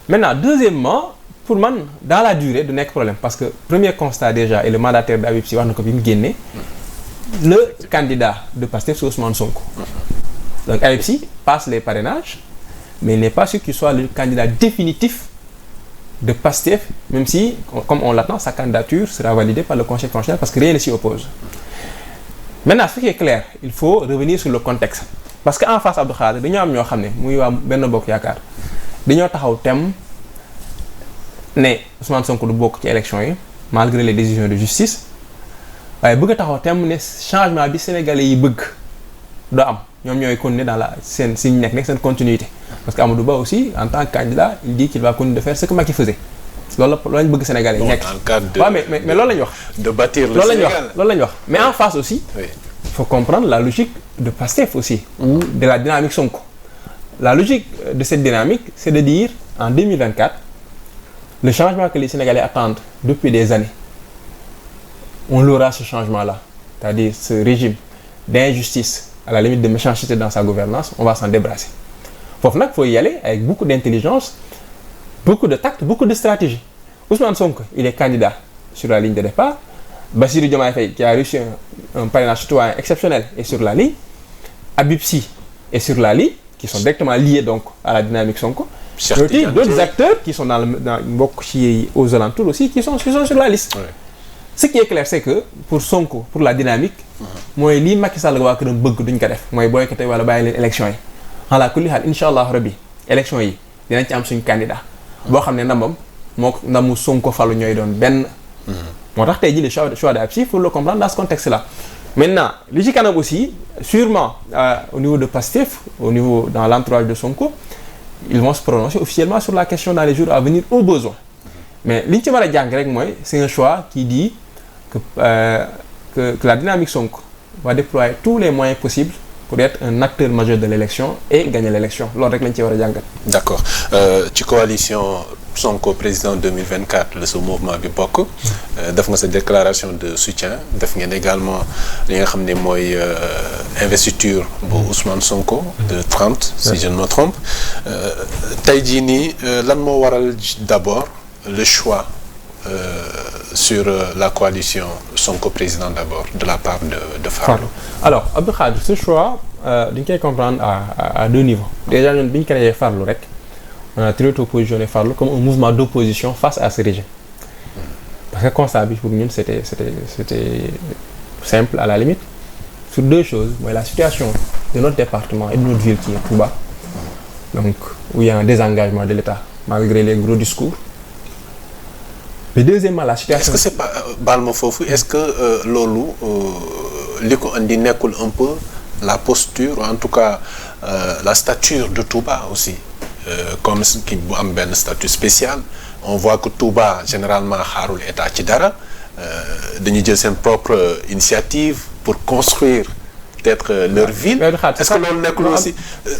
Maintenant deuxièmement pour man dans la durée du nekk problème parce que premier constat déjà et le mandataire d'Habib Sy wax na ko bi mu génnee le candidat de Pastef c'est Ousmane Sonko. Donc Habib Sy passe les parrainages mais il n'est pas sûr qu'il soit le candidat définitif de Pastef même si comme on l'attend sa candidature sera validée par le Conseil constitutionnel parce que rien ne s'y oppose. Maintenant ce qui est clair il faut revenir sur le contexte parce que en face Abdou Khadre dañoo am ñoo xam ne muy waa Benno Bokk Yaakaar dañoo taxaw tem ne Ousmane Sonko du bokk ci élection yi malgré les décisions de justice waaye bëgg a taxaw tem ne changement bi Sénégalais yi bëgg doo am ñoom ñooy continuer dans la seen si ñu nekk seen continuité parce que Amadou Ba aussi en tant que candidat il dit qu'il va continuer de faire ce que Macky faisait loolu lañ bëgg Sénégalais yi nekk waaw mais loolu la ñu wax de bâtir le Sénégal loolu la ñu wax mais en face aussi oui. il faut comprendre la logique de Pastef aussi ou de la dynamique Sonko la logique de cette dynamique c'est de dire en 2024 le changement que les Sénégalais attendent depuis des années on l'aura ce changement-là c'est-à-dire ce régime d'injustice à la limite de méchanceté dans sa gouvernance on va s'en débarrasser foofu nag faut y aller avec beaucoup d'intelligence beaucoup de tact beaucoup de stratégie Ousmane Sonko il est candidat sur la ligne de départ Bassirou Diomaye Faye qui a reçu un parrainage citoyen exceptionnel est sur la ligne Habib Sy est sur la ligne qui sont directement liés donc à la dynamique Sonko mais aussi d'autres acteurs qui sont dans mbokk ci aux alentours aussi qui sont sur la liste ouais. Ce qui est clair c'est que pour Sonko pour la dynamique mooy lii Macky Sall waa këram bëgg duñ ko def mooy boycotté wala bàyyi leen élection yi ala kulli haal incha allah rabbi élection yi dinañ ci am suñu candidat boo xam ne ndamam moo ndamu Sonko falu ñooy doon benn moo tax tey jii le choix de Habib Sy il faut le comprendre dans ce contexte là maintenant li ci kanam aussi sûrement au niveau de Pastef au niveau dans l'entourage de Sonko ils vont se prononcer officiellement sur la question dans les jours à venir au besoin mais li ñu ci war a jàng rek mooy c'est un choix qui dit que la dynamique Sonko va déployer tous les moyens possibles pour être un acteur majeur de l'élection et gagner l'élection loolu rek lañ ci war a jàngat. D'accord ci coalition Sonko président 2024 la sa mouvement bi bokk. def nga sa déclaration de soutien def ngeen également li nga xam ne mooy investiture bu Ousmane Sonko de 30 si je ne me trompe tey jii nii lan moo waral d'abord le choix sur la coalition Sonko président d'abord de la part de Farlou. Alors Abdou Khadre ce choix dañ koy comprendre à deux niveaux déjà ñun bi ñu créé Farlou rek on a très tôt positionné Farlou comme un mouvement d'opposition face à ce régime parce que constat bi pour ñun c'était simple à la limite sur deux choses mooy la situation de notre département et de notre ville qui est Touba donc où il y a un désengagement de l'État malgré les gros discours. Mais deuxièmement la situation. Est-ce que c'est pas baal ma foofu est-ce que loolu li ko andi nekkul un peu la posture ou en tout cas la stature de Touba aussi comme ki bu am benn statut spécial on voit que Touba généralement xaarul état ci dara dañuy jël seen propre initiative pour construire peut-être leur ville. Est-ce que loolu nekkul aussi.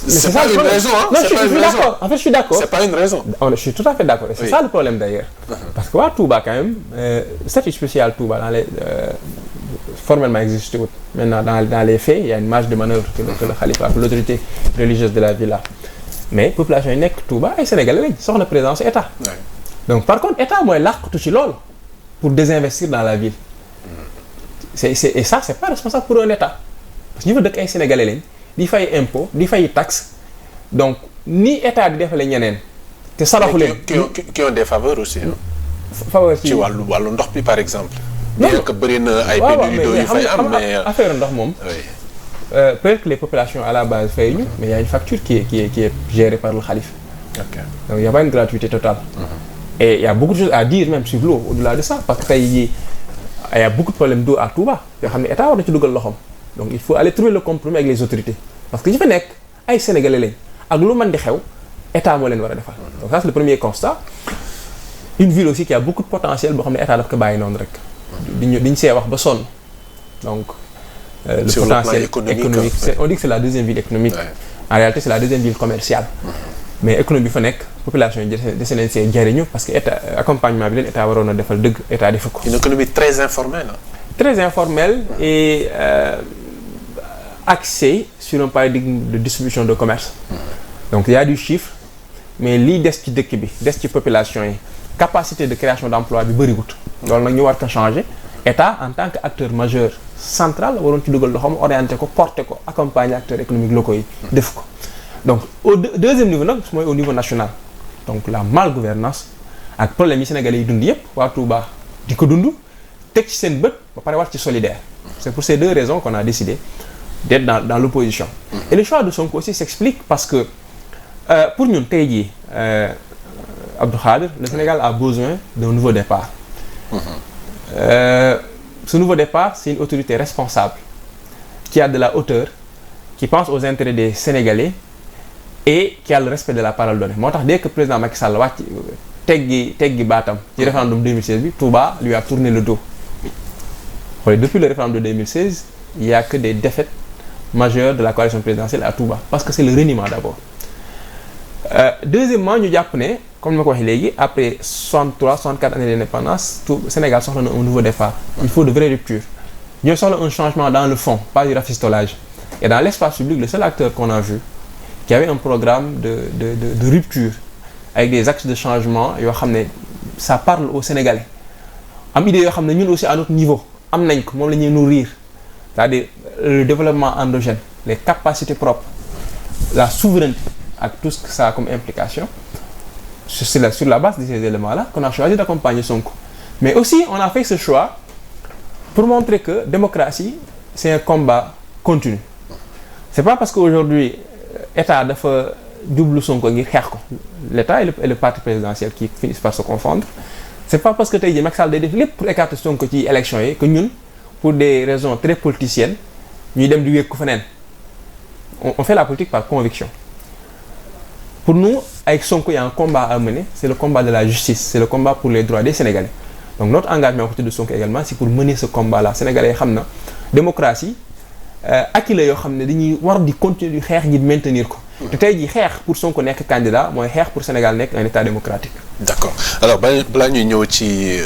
c'est pas une raison hein. Non, je suis d'accord. En fait, je suis d'accord. C'est pas une raison. Je suis tout à fait d'accord. Et c'est ça le problème d'ailleurs. Parce que waa Touba quand même statut spécial Touba dans les formellement existé wut. Maintenant dans les faits, il y a une marge de manœuvre que le khalifa, que l'autorité religieuse de la ville a. Mais population yi nekk Touba ay Sénégalais lañ soxna présence état. Donc par contre état mooy làqatu ci loolu pour désinvestir dans la ville. Et ça c'est pas responsable pour un état. Parce que ñu fa dëkk ay Sénégalais lañ di fay impôt di fay taxe donc ni état di defalee ñeneen te saraxu leen qui ont des faveurs aussi faveur ci wàllu ndox bi par exemple bien que bëri na ay pénurie yu fay am mais affaire ndox moom peut-être que les populations à la base fay ñu mais il y a une facture qui est gérée par le khalife donc il y a pas une gratuité totale et il y a beaucoup de choses à dire même sur l'eau au-delà de ça parce que tey jii il y a beaucoup de problèmes d'eau à Touba yoo xam ne état war na ci dugal loxoom donc il faut aller trouver le compromis avec les autorités parce que ñi fa nekk ay sénégalais lañ ak lu mën di xew état moo leen war a defal donc ça c'est le premier constat une ville aussi qui a beaucoup de potentiel boo xam ne état daf ko bàyyi noonu rek diñ see wax ba sonn donc le sur potentiel le plan économique on dit que c'est la deuxième ville économique en réalité c'est la deuxième ville commerciale mais économie bi fa nekk population yi dese nañ see jariñu parce que état accompagnement bi leen état waroon a defal dëgg état defu ko une économie très informelle très informelle et axé sur un paradigme de distribution de commerce donc il y a du chiffre mais lii des ci dëkk bi des ci population yi capacité de création d'emploi bi bëriwut loolu nag ñu war ko changer état en tant que acteur majeur central waroon ci dugal loxoom orienté ko porter ko accompagner acteurs économiques locaux yi def ko donc au deuxième niveau nag mooy au niveau national donc la malgouvernance ak problème yi sénégalais yi dund yépp waa Touba di ko dund teg ci seen bët ba pare war ci solidaire c'est pour ces deux raisons qu'on a décidé d'être dans l'opposition et le choix de Sonko aussi s'explique parce que pour ñun tey jii Abdou Khadre le Sénégal a besoin d'un nouveau départ ce nouveau départ c'est une autorité responsable qui a de la hauteur qui pense aux intérêts des Sénégalais et qui a le respect de la parole donnée moo tax dès que président Macky Sall wàcc teggi baatam ci référendum 2016 bi Touba lui a tourné le dos. Depuis le référendum de 2016 il y a que des défaites majeures de la coalition présidentielle à Touba parce que c'est le reniement d'abord. Deuxièmement ñu jàpp ne comme ni ma ko waxee léegi après 64 années d'indépendance tout Sénégal soxla na un nouveau départ. Il faut de vraies ruptures. ñoo soxla un changement dans le fond pas du rafistolage. Et dans l'espace public le seul acteur qu'on a vu qui avait un programme de rupture avec des axes de changement yoo xam ne ça parle aux Sénégalais am idée yoo xam ne ñun aussi à notre niveau am nañ ko moom la ñuy nourrir c'est-à-dire le développement endogène les capacités propres la souveraineté ak tout ce que ça a comme implication sur la base de ces éléments-là qu'on a choisi d'accompagner Sonko. Mais aussi on a fait ce choix pour montrer que démocratie c'est un combat continu. C'est pas parce qu'aujourd'hui État dafa jublu Sonko ngir xeex ko l'État et le parti présidentiel qui finissent par se confondre. C'est pas parce que tey jii Macky Sall day def lépp pour écarter Sonko ci élection yi que ñun pour des raisons très politiciennes ñuy dem di wékku feneen. On fait la politique par conviction. Pour nous avec Sonko il y a un combat à mener, c'est le combat de la justice, c'est le combat pour les droits des Sénégalais. Donc notre engagement à côté de Sonko également c'est pour mener ce combat-là. Sénégalais xam na démocratie ak la yoo xam ne dañuy war di continuer di xeex ngir maintenir ko. te tey jii xeex pour Sonko nekk candidat mooy xeex pour Sénégal nekk un état démocratique. D'accord alors balaa ñuy ñëw ci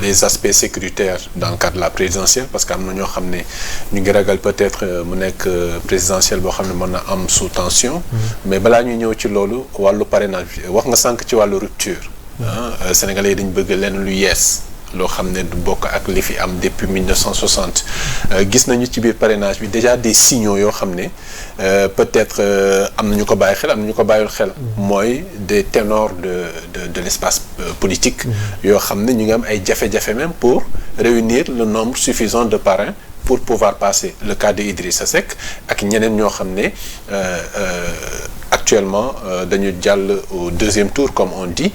les aspects sécuritaires dans le cadre de la présidentielle parce que am na ñoo xam ne ñu ngi ragal peut-être mu nekk présidentielle boo xam ne mën na am sous tension. Mais balaa ñuy ñëw ci loolu wàllu parrainage bi wax nga sànq ci wàllu rupture. Sénégalais yi dañ bëgg lenn lu yees. loo xam ne du bokk ak li fi am depuis 1960 gis nañu ci biir parrainage bi déjà des signaux yoo xam ne peut-être am na ñu ko bàyyi xel am na ñu ko bàyyul xel. mooy des ténors de l'espace politique. yoo xam ne ñu ngi am ay jafe-jafe même pour réunir le nombre suffisant de parrains pour pouvoir passer le cas de Idrissa Seck ak ñeneen ñoo xam ne actuellement dañu jàll au deuxième tour comme on dit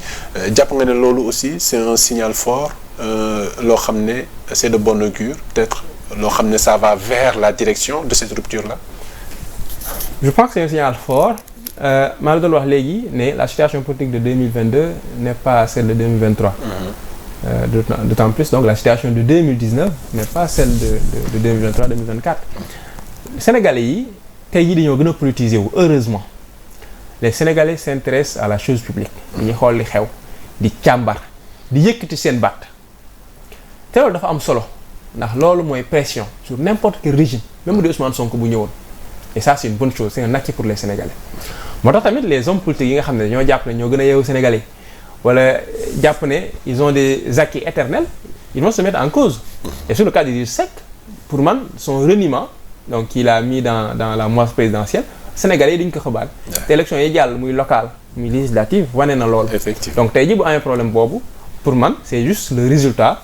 jàpp nga ne loolu aussi c'est un signal fort. Loo xam ne c'est de bon augure peut-être loo xam ne ça va vers la direction de cette rupture-là. Je pense que c'est un signal fort maa la doon wax léegi ne la situation politique de 2022 n'est pas celle de 2023. D'autant plus donc la situation de 2019 n'est pas celle de 2023-2024. Sénégalais yi tey jii dañoo gën a politiser wu heureusement les Sénégalais s'intéressent à la chose publique. dañuy xool li xew di càmbar di yëkkati seen baat. te loolu dafa am solo ndax loolu mooy pression sur n'importe quel régime même de Ousmane Sonko bu ñëwoon et ça c'est une bonne chose c'est un acquis pour les Sénégalais moo tax tamit les hommes politiques yi nga xam ne ñoo jàpp ne ñoo gën a yeewu Sénégalais wala jàpp ne ils ont des acquis éternels ils vont se mettre en cause et sur le cas d'Idrissa Seck pour man son reniement donc qu'il a mis dans la moisse présidentielle Sénégalais yi dañu ko xabaar te élection yi jàll muy locale muy législative wane na loolu donc tey ji bu amee problème boobu pour man c'est juste le résultat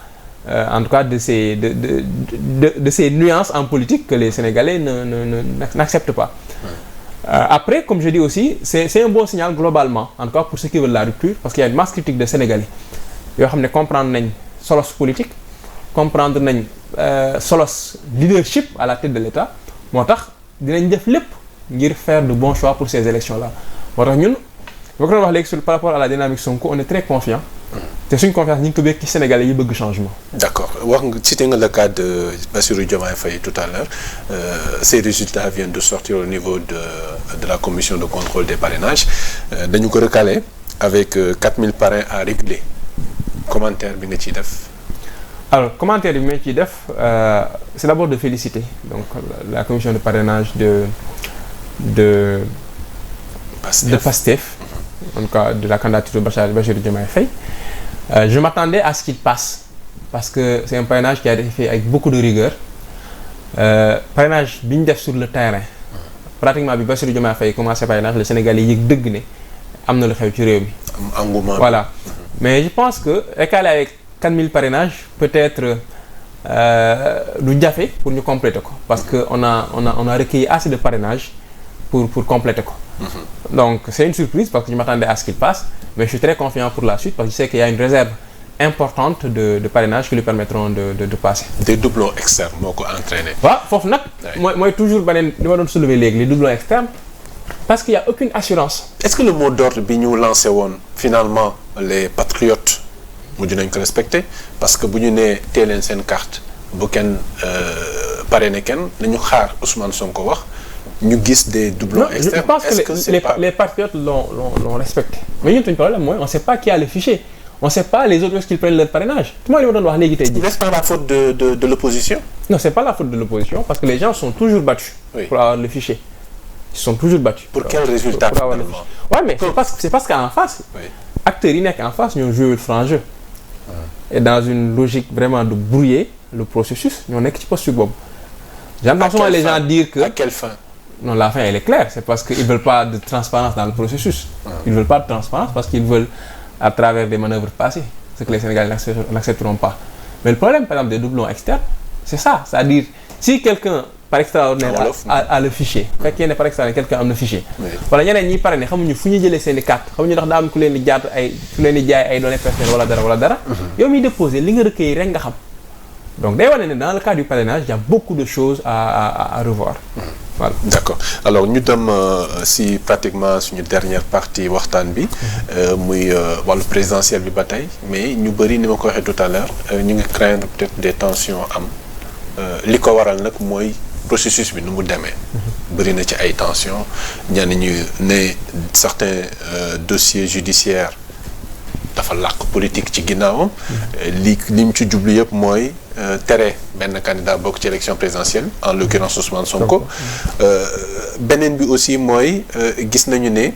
en tout cas de ces nuances en politique que les Sénégalais n'acceptent pas. Après, comme je dis aussi, c'est un bon signal globalement, en tout cas pour ceux qui veulent la rupture, parce qu'il y a une masse critique de Sénégalais. Ils vont comprendre nañ solos politique, comprendre nañ solos leadership à la tête de l'État. moo tax dinañ def lépp ngir faire de bons choix pour ces élections-là. moo tax ñun boo ko doon wax léegi par rapport à la dynamique Sonko on est très confiant. te suñ confiance ñu ngi ko béy ci Sénégalais yi bëgg changement. D'accord wax nga cité nga le cas de Bassirou Diomaye Faye tout à l'heure ces résultats viennent de sortir au niveau de la commission de contrôle des parrainages dañu ko recalé avec 4000 parrains à réguler commentaire bi nga ciy def. Alors commentaire bi nga ciy def c'est d'abord de féliciter donc la commission de parrainage de PASTEF. En tout cas de la candidature de Bassirou Diomaye Faye. Je m'attendais à ce qu'il passe parce que c'est un parrainage qui a été fait avec beaucoup de rigueur. Parrainage bi ñu def sur le terrain pratiquement bi Bassirou Diomaye Faye commencé parrainage le Sénégalais yëg dëgg ne am na lu xew ci réew mi. engouement voilà mais je pense que récalé avec 4000 parrainages peut-être du jafe pour ñu compléter ko parce que on a recueilli assez de parrainages pour compléter ko. Donc c'est une surprise parce que je m'attendais à ce qu'il passe mais je suis très confiant pour la suite parce que je sais qu'il y a une réserve importante de parrainage qui lui permettront de passer. Des doublons externes moo ko entraîné. waaw foofu nag. mooy toujours beneen li ma doon soulever léegi les doublons externes parce qu'il y a aucune assurance. Est-ce que le mot d'ordre bi ñu lancé woon finalement les patriotes mujj nañ ko respecté parce que bu ñu nee tee leen seen carte bu kenn parrainé kenn nañu xaar Ousmane Sonko wax ñu gis des doublons externes. Je pense que les patriotes l'ont respecté. mais ñun suñu problème mooy on sait pas qui a le fichier. On ne sait pas les autres lorsqu'ils prennent leur parrainage. Tout le monde li ma doon wax léegi tey jii. N'est-ce pas la faute de l'opposition? Non, c'est pas la faute de l'opposition parce que les gens sont toujours battus pour avoir le fichier. Ils sont toujours battus. Pour quel résultat finalement? Ouais, mais c'est parce qu'en face, acteurs yi nekk en face ñoo joué le franc jeu. Et dans une logique vraiment de brouiller le processus ñoo nekk ci posture boobu. J'entends souvent les gens dire que. À quelle fin? Non, la fin elle est claire. C'est parce qu'ils veulent pas de transparence dans le processus. Ils veulent pas de transparence parce qu'ils veulent à travers des manœuvres passées, ce que les Sénégalais n'accepteront pas. Mais le problème, par exemple, des doublons externes, c'est ça. C'est-à-dire, si quelqu'un, par extraordinaire, a le fichier, quelqu'un par extraordinaire, quelqu'un a le fichier. Voilà, ñeneen ñi parrainé xamuñu fu ñu jëlee seen i carte xamuñu ndax daa am ku leen di jaat ay ku leen di jaay ay données personnelles wala dara. yow miy déposé li nga recueillir rek nga xam. Donc day wane ne dans le cas du parrainage, il y a beaucoup de choses à revoir. Voilà. D'accord alors ñu dem si pratiquement suñu dernière partie waxtaan bi muy wàllu présidentiel bi ba tey mais ñu bëri ni ma ko waxee tout à l'heure ñu ngi craindre peut-être des tensions am li ko waral nag mooy processus bi nu mu demee bëri na ci ay tensions ñenn ñu ne certains dossiers judiciaires dafa làq politique ci ginnaawam li mu ci jublu yëpp mooy tere benn candidat bokk ci élection présidentielle en l'occurrence Ousmane Sonko beneen bi aussi mooy gis nañu ne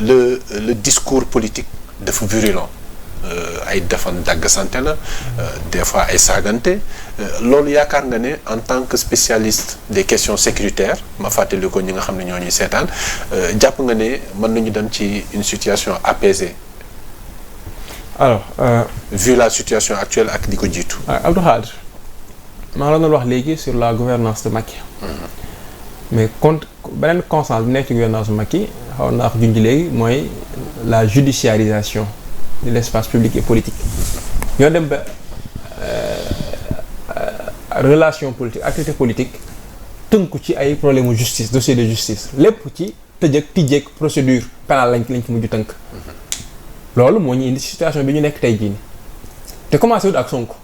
le discours politique dafa virulent ay defan dagg santé la des fois ay saagante loolu yaakaar nga ne en tant que spécialiste des questions sécuritaires ma fàttali ko ñi nga xam ne ñoo ñuy seetaan jàpp nga ne mën nañu dem ci une situation apaisée. Alors, vu la situation actuelle ak di ko jiitu. Abdou Khadre maa la doon wax léegi sur la gouvernance de Macky. mais beneen constance bi nekk ci gouvernance de Macky xaw na wax junj léegi mooy la judiciarisation de l'espace public et politique. ñoo dem ba relation politique activité politique tënku ci ay problème justice dossier de justice lépp ci tëj ak tijjeeg procédure pénale lañ ci mujj tënk. loolu moo ñu indi situation bi ñu nekk tey jii nii te commencé wut ak Sonko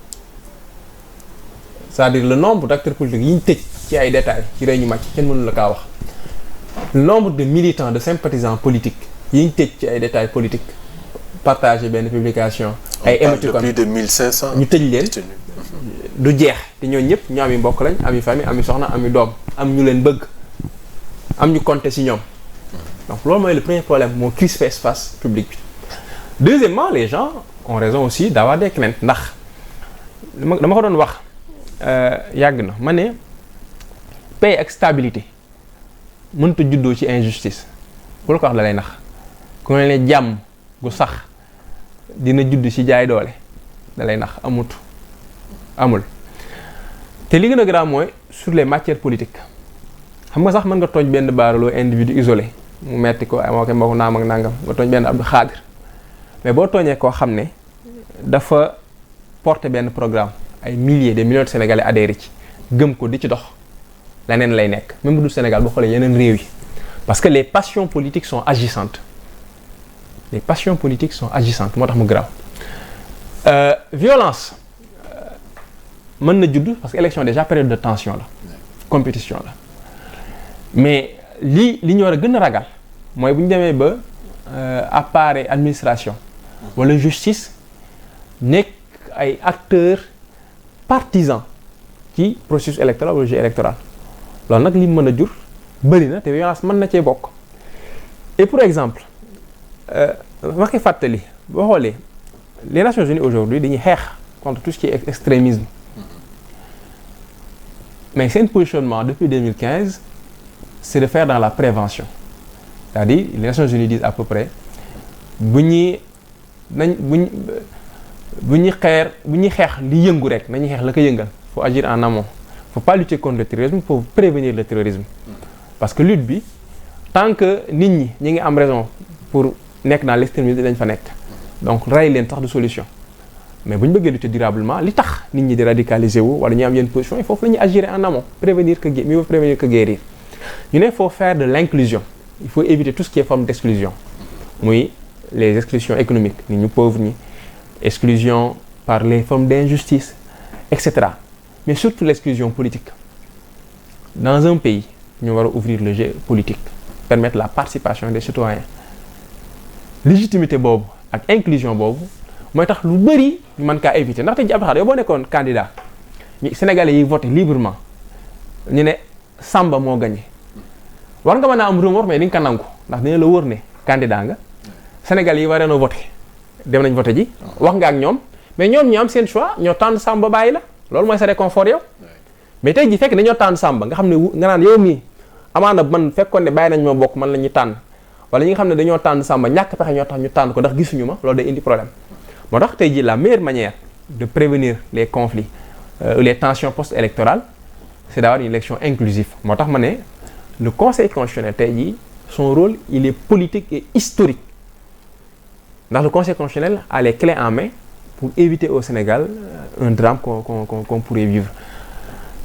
c'est-à-dire le nombre d'acteurs politiques yi ñu tëj ci ay détails ci réew ñu màcc kenn mënu la kaa wax le nombre de militants de sympathisants politiques yi ñu tëj ci ay détails politiques partagé benn publication. ay émoticônes plus de 1500. ñu tëj leen du jeex te ñooñu ñëpp ñu am i mbokk lañ am i famille am i soxna am i doom am ñu leen bëgg am ñu compter ci ñoom donc loolu mooy le premier problème moo crispé espace public bi. Deuxièmement, les gens ont raison aussi d'avoir des craintes ndax dama ko doon wax yàgg na ma ne paix ak stabilité mënut a juddoo ci injustice bu la ko wax da lay nax ku ne jàmm gu sax dina judd ci jaay doole da lay nax amul te li gën a grave mooy sur les matières politiques xam nga sax mën nga tooñ benn baaraloo individu isolé mu metti ko moo koy mbokk naam ak nangam nga tooñ benn Abdou Khadre mais boo tooñee koo xam ne dafa porter benn programme ay milliers des millions de Sénégalais adhéré ci gëm ko di ci dox leneen lay nekk même bu dul Sénégal boo xoolee yeneen réew yi parce que les passions politiques sont agissantes moo tax mu grave violence mën na judd parce que élection déjà période de tension la compétition la mais li ñu war a gën a ragal mooy bu ñu demee ba appareil administration wala justice nekk ay acteurs partisans ci processus électoral wala jeu électoral loolu nag li mën a jur bëri na te violence mën na cee bokk et pour exemple ma koy fàttali boo xoolee les Nations Unies aujourd'hui dañuy xeex contre tout ce qui est extrémisme mais seen positionnement depuis 2015 c'est de faire dans la prévention c'est-à-dire les Nations Unies disent à peu près bu ñuy xeex li yëngu rek nañuy xeex la ko yëngal faut agir en amont faut pas lutter contre le terrorisme faut prévenir le terrorisme parce que lutte bi tant que nit ñi ngi am raison pour nekk dans l'extrémisme dañ fa nekk donc rey leen sax de solution mais bu ñu bëggee lutter durablement li tax nit ñi di radicaliser wu wala ñu am yenn position yi foofu la ñuy agir en amont mieux vaut prévenir que guérir ñu ne faut faire de l'inclusion il faut éviter tout ce qui est forme d'exclusion muy les exclusions économiques nit ñu pauvres ñi exclusion par les formes d'injustice etc. mais surtout l'exclusion politique dans un pays ñu war a ouvrir le jeu politique permettre la participation des citoyens légitimité boobu ak inclusion boobu mooy tax lu bëri ñu mën kaa éviter ndaxte ji Abdou Khadre yow boo nekkoon candidat ñi Sénégalais yi voté librement ñu ne Samba moo gagné war nga mën a am remords mais di nga ko nangu ndax dina la wóor ne candidat nga Sénégalais yi waree na voté dem nañ voté ji wax nga ak ñoom mais ñoom ñu am seen choix ñoo tànn Samba bàyyi la loolu mooy sa réconfort yow mais tey ji fekk dañoo tànn Samba nga xam ne nga naan yow mii amaana man fekkoon ne bàyyi nañ ma bokk man la ñuy tànn wala ñi nga xam ne dañoo tànn Samba ñàkk pexe ñoo tax ñu tànn ko ndax gisuñu ma loolu day indi problème moo tax tey jii la meilleure manière de prévenir les conflits les tensions post-électorales c'est d'avoir une élection inclusive moo tax ma ne le conseil constitutionnel tey jii son rôle il est politique et historique ndax le conseil constitutionnel a les clés en main pour éviter au Sénégal un drame qu'on pourrait vivre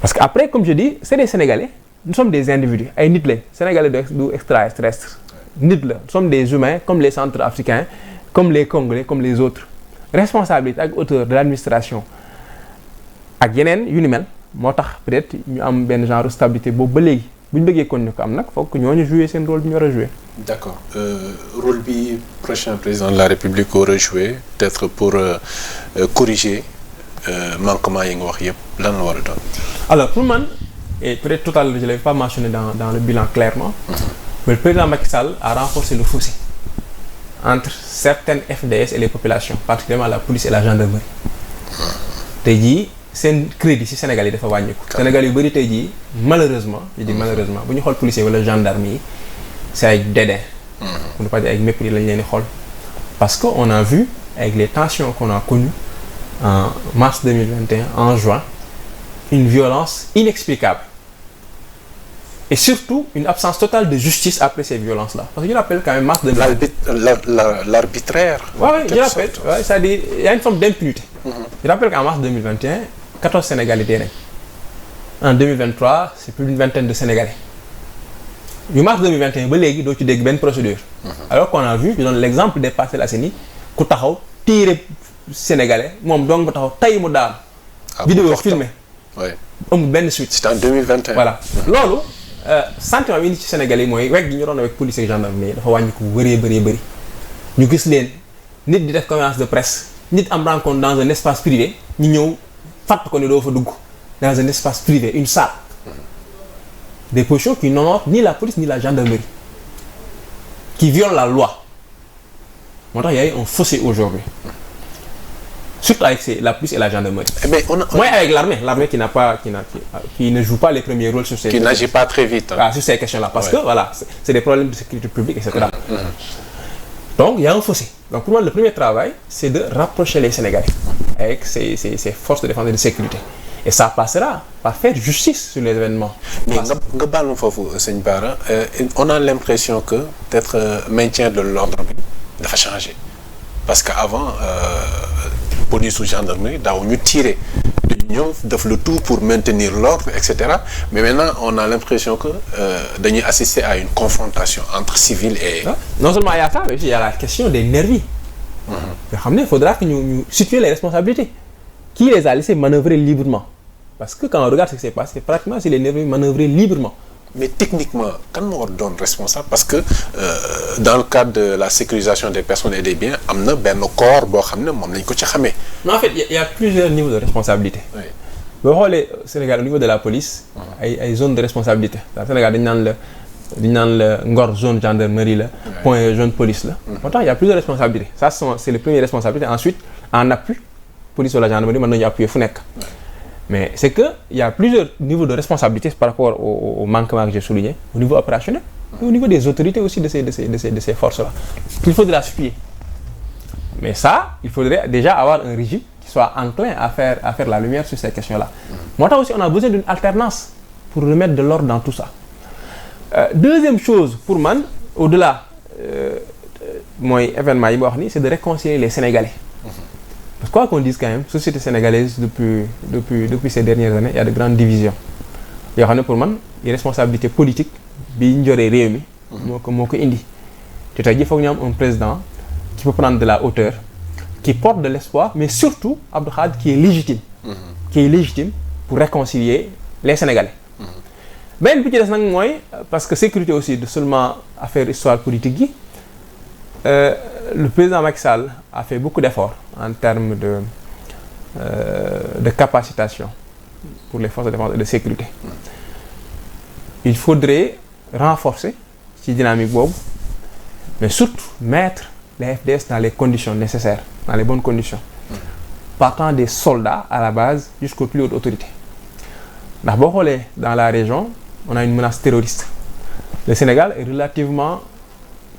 parce que après comme je dis c'est des Sénégalais nous sommes des individus ay nit lañ Sénégalais du extraterrestre nit la nous sommes des humains comme les Centrafricains comme les Congolais comme les autres responsabilité ak hauteur de l'administration ak yeneen yu ni mel moo tax peut-être ñu am benn genre stabilité boobu ba léegi bu ñu bëggee kon ñu ko am nag foog ñooñu jouer seen rôle bi ñu war a jouer. D'accord rôle bi prochain président de la République war a jouer peut-être pour corriger manquement yi nga wax yépp lan la war a doon. alors pour man et peut-être tout à l'heure je l'avais pas mentionné dans le bilan clairement. mais le président Macky Sall a renforcé le fossé entre certaines FDS et les populations particulièrement la police et la gendarmerie. tey jii seen crédit ci Sénégal yi dafa wàññiku. Sénégal yu bari tey jii malheureusement je dis malheureusement bu ñu xool policiers wala gendarme yi c'est avec dédain. pour ne pas dire avec mépris lañ leen di xool parce que on a vu avec les tensions qu'on a connues en mars 2021 en juin une violence inexplicable et surtout une absence totale de justice après ces violences-là parce que je rappelle quand même mars 2021 l'arbitraire. Oui, je rappelle c'est-à-dire il y a une forme d'impunité. Je rappelle qu'en mars 2021 14 Sénégalais dee nañ en 2023 c'est plus d'une vingtaine de Sénégalais yu mars 2021 ba léegi doo ci dégg benn procédure. alors qu'on a vu je donne l'exemple des Parcelles Assainies ku taxaw tiire Sénégalais moom dong ba taxaw tay mu daal. vidéo filmé. oui amul benn suite. c'était en 2021. voilà loolu sentiment bi indi ci Sénégalais yi mooy wekk gi ñu doon avec police ak gendarmerie dafa wàññi ko bëree bëri ñu gis leen nit di def conférence de presse nit am rencontre dans un espace privé ñu ñëw fàtt ko ne doo fa dugg dans un espace privé une salle des positions qui n'honorent ni la police ni la gendarmerie qui violent la loi moo tax y a eu un fossé aujourd'hui surtout avec la police et la gendarmerie. Mais moi avec l'armée qui ne joue pas les premiers rôles sur ces qui n'agit pas très vite. Sur ces questions-là parce que voilà c'est des problèmes de sécurité publique etc. Donc il y a un fossé. Donc pour moi le premier travail c'est de rapprocher les Sénégalais avec ces forces de défense et de sécurité et ça passera par faire justice sur les événements. Mais nga baal ma foofu sëñ Bara on a l'impression que peut-être maintien de l'ordre bi dafa changer parce que avant police ou gendarmerie daaw ñu tirer ñoom def le tout pour maintenir l'ordre etc. mais maintenant on a l'impression que dañuy assister à une confrontation entre civils et. Non seulement il y a ça mais aussi il y a la question des nervis. nga xam ne il faudra que ñu situer les responsabilités. Qui les a laissés manœuvrer librement parce que quand on regarde ce qui s'est passé pratiquement c'est les nervis manœuvrer librement. Mais techniquement kan moo war doon responsable parce que dans le cadre de la sécurisation des personnes et des biens am na benn corps boo xam ne moom lañ ko ci xamee. mais en fait il y a plusieurs niveaux de responsabilité. oui boo xoolee Sénégal au niveau de la police. ay zones de responsabilité. dans Sénégal dañu naan la Ngor zone gendarmerie la. Point zone police la. moo tax il y a plusieurs responsabilités ça c'est les premières responsabilités ensuite en appui police wala gendarmerie mën nañu appuyer fu nekk. Mais c'est que il y a plusieurs niveaux de responsabilité par rapport au manquement que j'ai souligné au niveau opérationnel et au niveau des autorités aussi de ces forces-là qu'il faudra s'appuyer. Mais ça il faudrait déjà avoir un régime qui soit enclin à faire la lumière sur ces questions-là. Moo tax aussi on a besoin d'une alternance pour remettre de l'ordre dans tout ça. Deuxième chose pour man au-delà mooy événement yi ma wax ni c'est de réconcilier les Sénégalais. parce que quoi qu'on dise quand même société sénégalaise depuis ces dernières années il y a de grandes divisions yoo xam ne pour man irresponsabilité politique bi njoree réew mi moo ko indi te tey jii foog ñu am un président qui peut prendre de la hauteur qui porte de l'espoir mais surtout Abdou Khadre qui est légitime pour réconcilier les Sénégalais beneen bi ci des nag mooy parce que sécurité aussi de seulement affaire histoire politique yi le président Macky Sall a fait beaucoup d'efforts en termes de capacitation pour les forces de défense et de sécurité il faudrait renforcer ci dynamique boobu mais surtout mettre les FDS dans les conditions nécessaires dans les bonnes conditions partant des soldats à la base jusqu'aux plus hautes autorités ndax boo xoolee dans la région on a une menace terroriste le Sénégal est relativement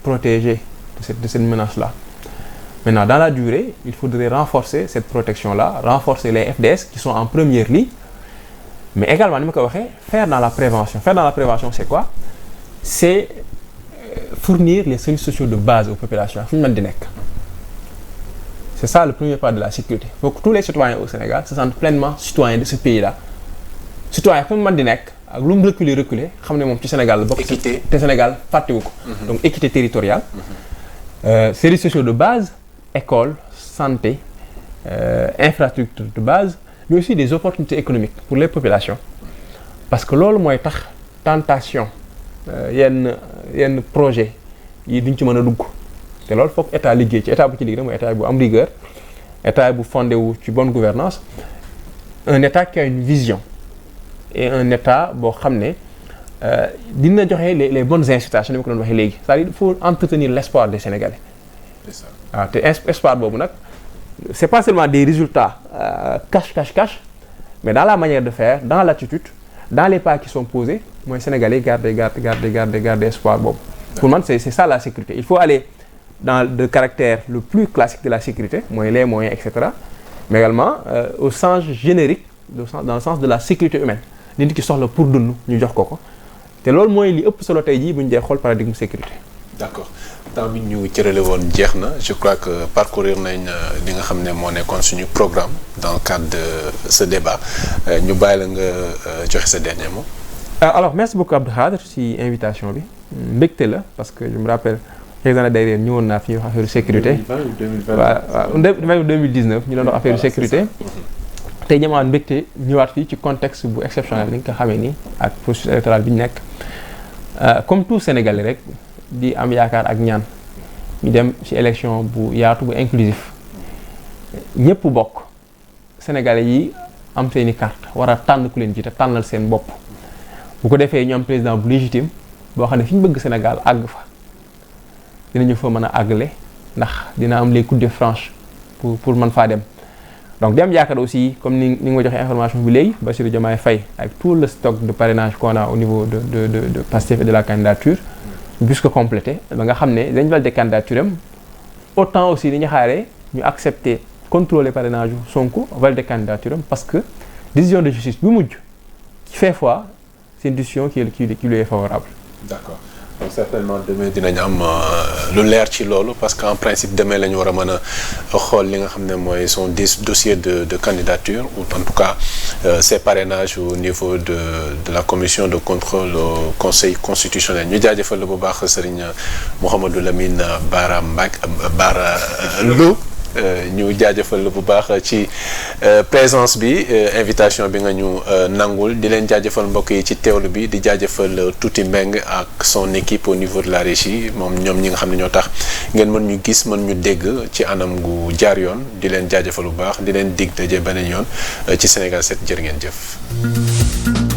protégé de cette menace-là maintenant dans la durée il faudrait renforcer cette protection-là renforcer les FDS qui sont en première ligne mais également ni ma ko waxee faire dans la prévention c'est quoi c'est fournir les services sociaux de base aux populations fu ñu mën di nekk c'est ça le premier pas de la sécurité il faut que tous les citoyens au Sénégal se sentent pleinement citoyens de ce pays-là citoyen fu mu mën di nekk ak lu mu reculer xam ne moom ci Sénégal la bokk te Sénégal fàttewu ko donc équité territoriale services sociaux de base école santé infrastructure de base mais aussi des opportunités économiques pour les populations parce que loolu mooy tax tentation yenn projet yi duñ ci mën a dugg te loolu foog état liggéey ci état bu ci liggéey mooy état bu am rigueur état bu fondé wu ci bonne gouvernance un état qui a une vision et un état boo xam ne dina joxe les bonnes incitations ni ma ko doon waxee léegi c'est-à-dire il faut entretenir l'espoir des Sénégalais. C'est ça waaw te espoir boobu nag c'est pas seulement des résultats cash mais dans la manière de faire dans l'attitude dans les pas qui sont posés mooy Sénégalais garder espoir boobu. Pour moi c'est ça la sécurité il faut aller dans le caractère le plus classique de la sécurité mooy les moyens et cetera mais également au sens générique dans le sens de la sécurité humaine nit ki soxla pour dund ñu jox ko te loolu mooy li ëpp solo tey jii bu ñu dee xool paradigme sécurité. D'accord temps bi ñu cërale woon jeex na je crois que parcourir nañ li nga xam ne moo nekkoon suñu programme dans le cadre de ce débat ñu bàyyi la nga joxe sa dernier mot. Alors merci beaucoup Abdou Khadre ci invitation bi mbégte la parce que je me rappelle quelques années derrière ñëwoon naa fi ñu wax affaire sécurité. 2019 ñu doon wax affaire sécurité. tey ñëwaat mbégte ñëwaat fii ci contexte bu exceptionnel ni nga ko xamee nii ak processus électoral bi ñu nekk comme tout Sénégalais rek di am yaakaar ak ñaan ñu dem ci élection bu yaatu bu inclusif ñëpp bokk Sénégalais yi am seeni carte war a tànn ku leen jiite tànnal seen bopp bu ko defee ñu am président bu légitime boo xam ne fi ñu bëgg Sénégal àgg fa dinañu fa mën a àggale ndax dina am les coups de franche pour mën faa dem. Donc di am yaakaar aussi comme ni nga ma joxe information bi léegi Bassirou Diomaye Faye avec tout le stock de parrainage qu'on a au niveau de Pastef et de la candidature puisque complété ba nga xam ne dañ valider candidature am autant aussi ni ñu xaaree ñu accepter contrôler parrainage Sonko valider candidature am parce que décision de justice bi mujj qui fait foi c'est une décision qui lui est favorable. D'accord. Donc certainement demain dinañ am lu leer ci loolu parce que en principe demain la ñu war a mën a xool li nga xam ne mooy son dossier de candidature ou en tout cas ses parrainages au niveau de la commission de contrôle au conseil constitutionnel ñu jaajëfal la bu baax Serigne Mouhamadou Lamine Bara Lo ñu jaajëfal la bu baax ci présence bi invitation bi nga ñu nangul di leen jaajëfal mbokk yi ci teewlu bi di jaajëfal Tuuti Mbeng ak son équipe au niveau de la régie moom ñoom ñi nga xam ne ñoo tax ngeen mën ñu gis mën ñu dégg ci anam gu jaar yoon di leen jaajëfal bu baax di leen dig daje beneen yoon ci Sénégal 7 jërë ngeen jëf.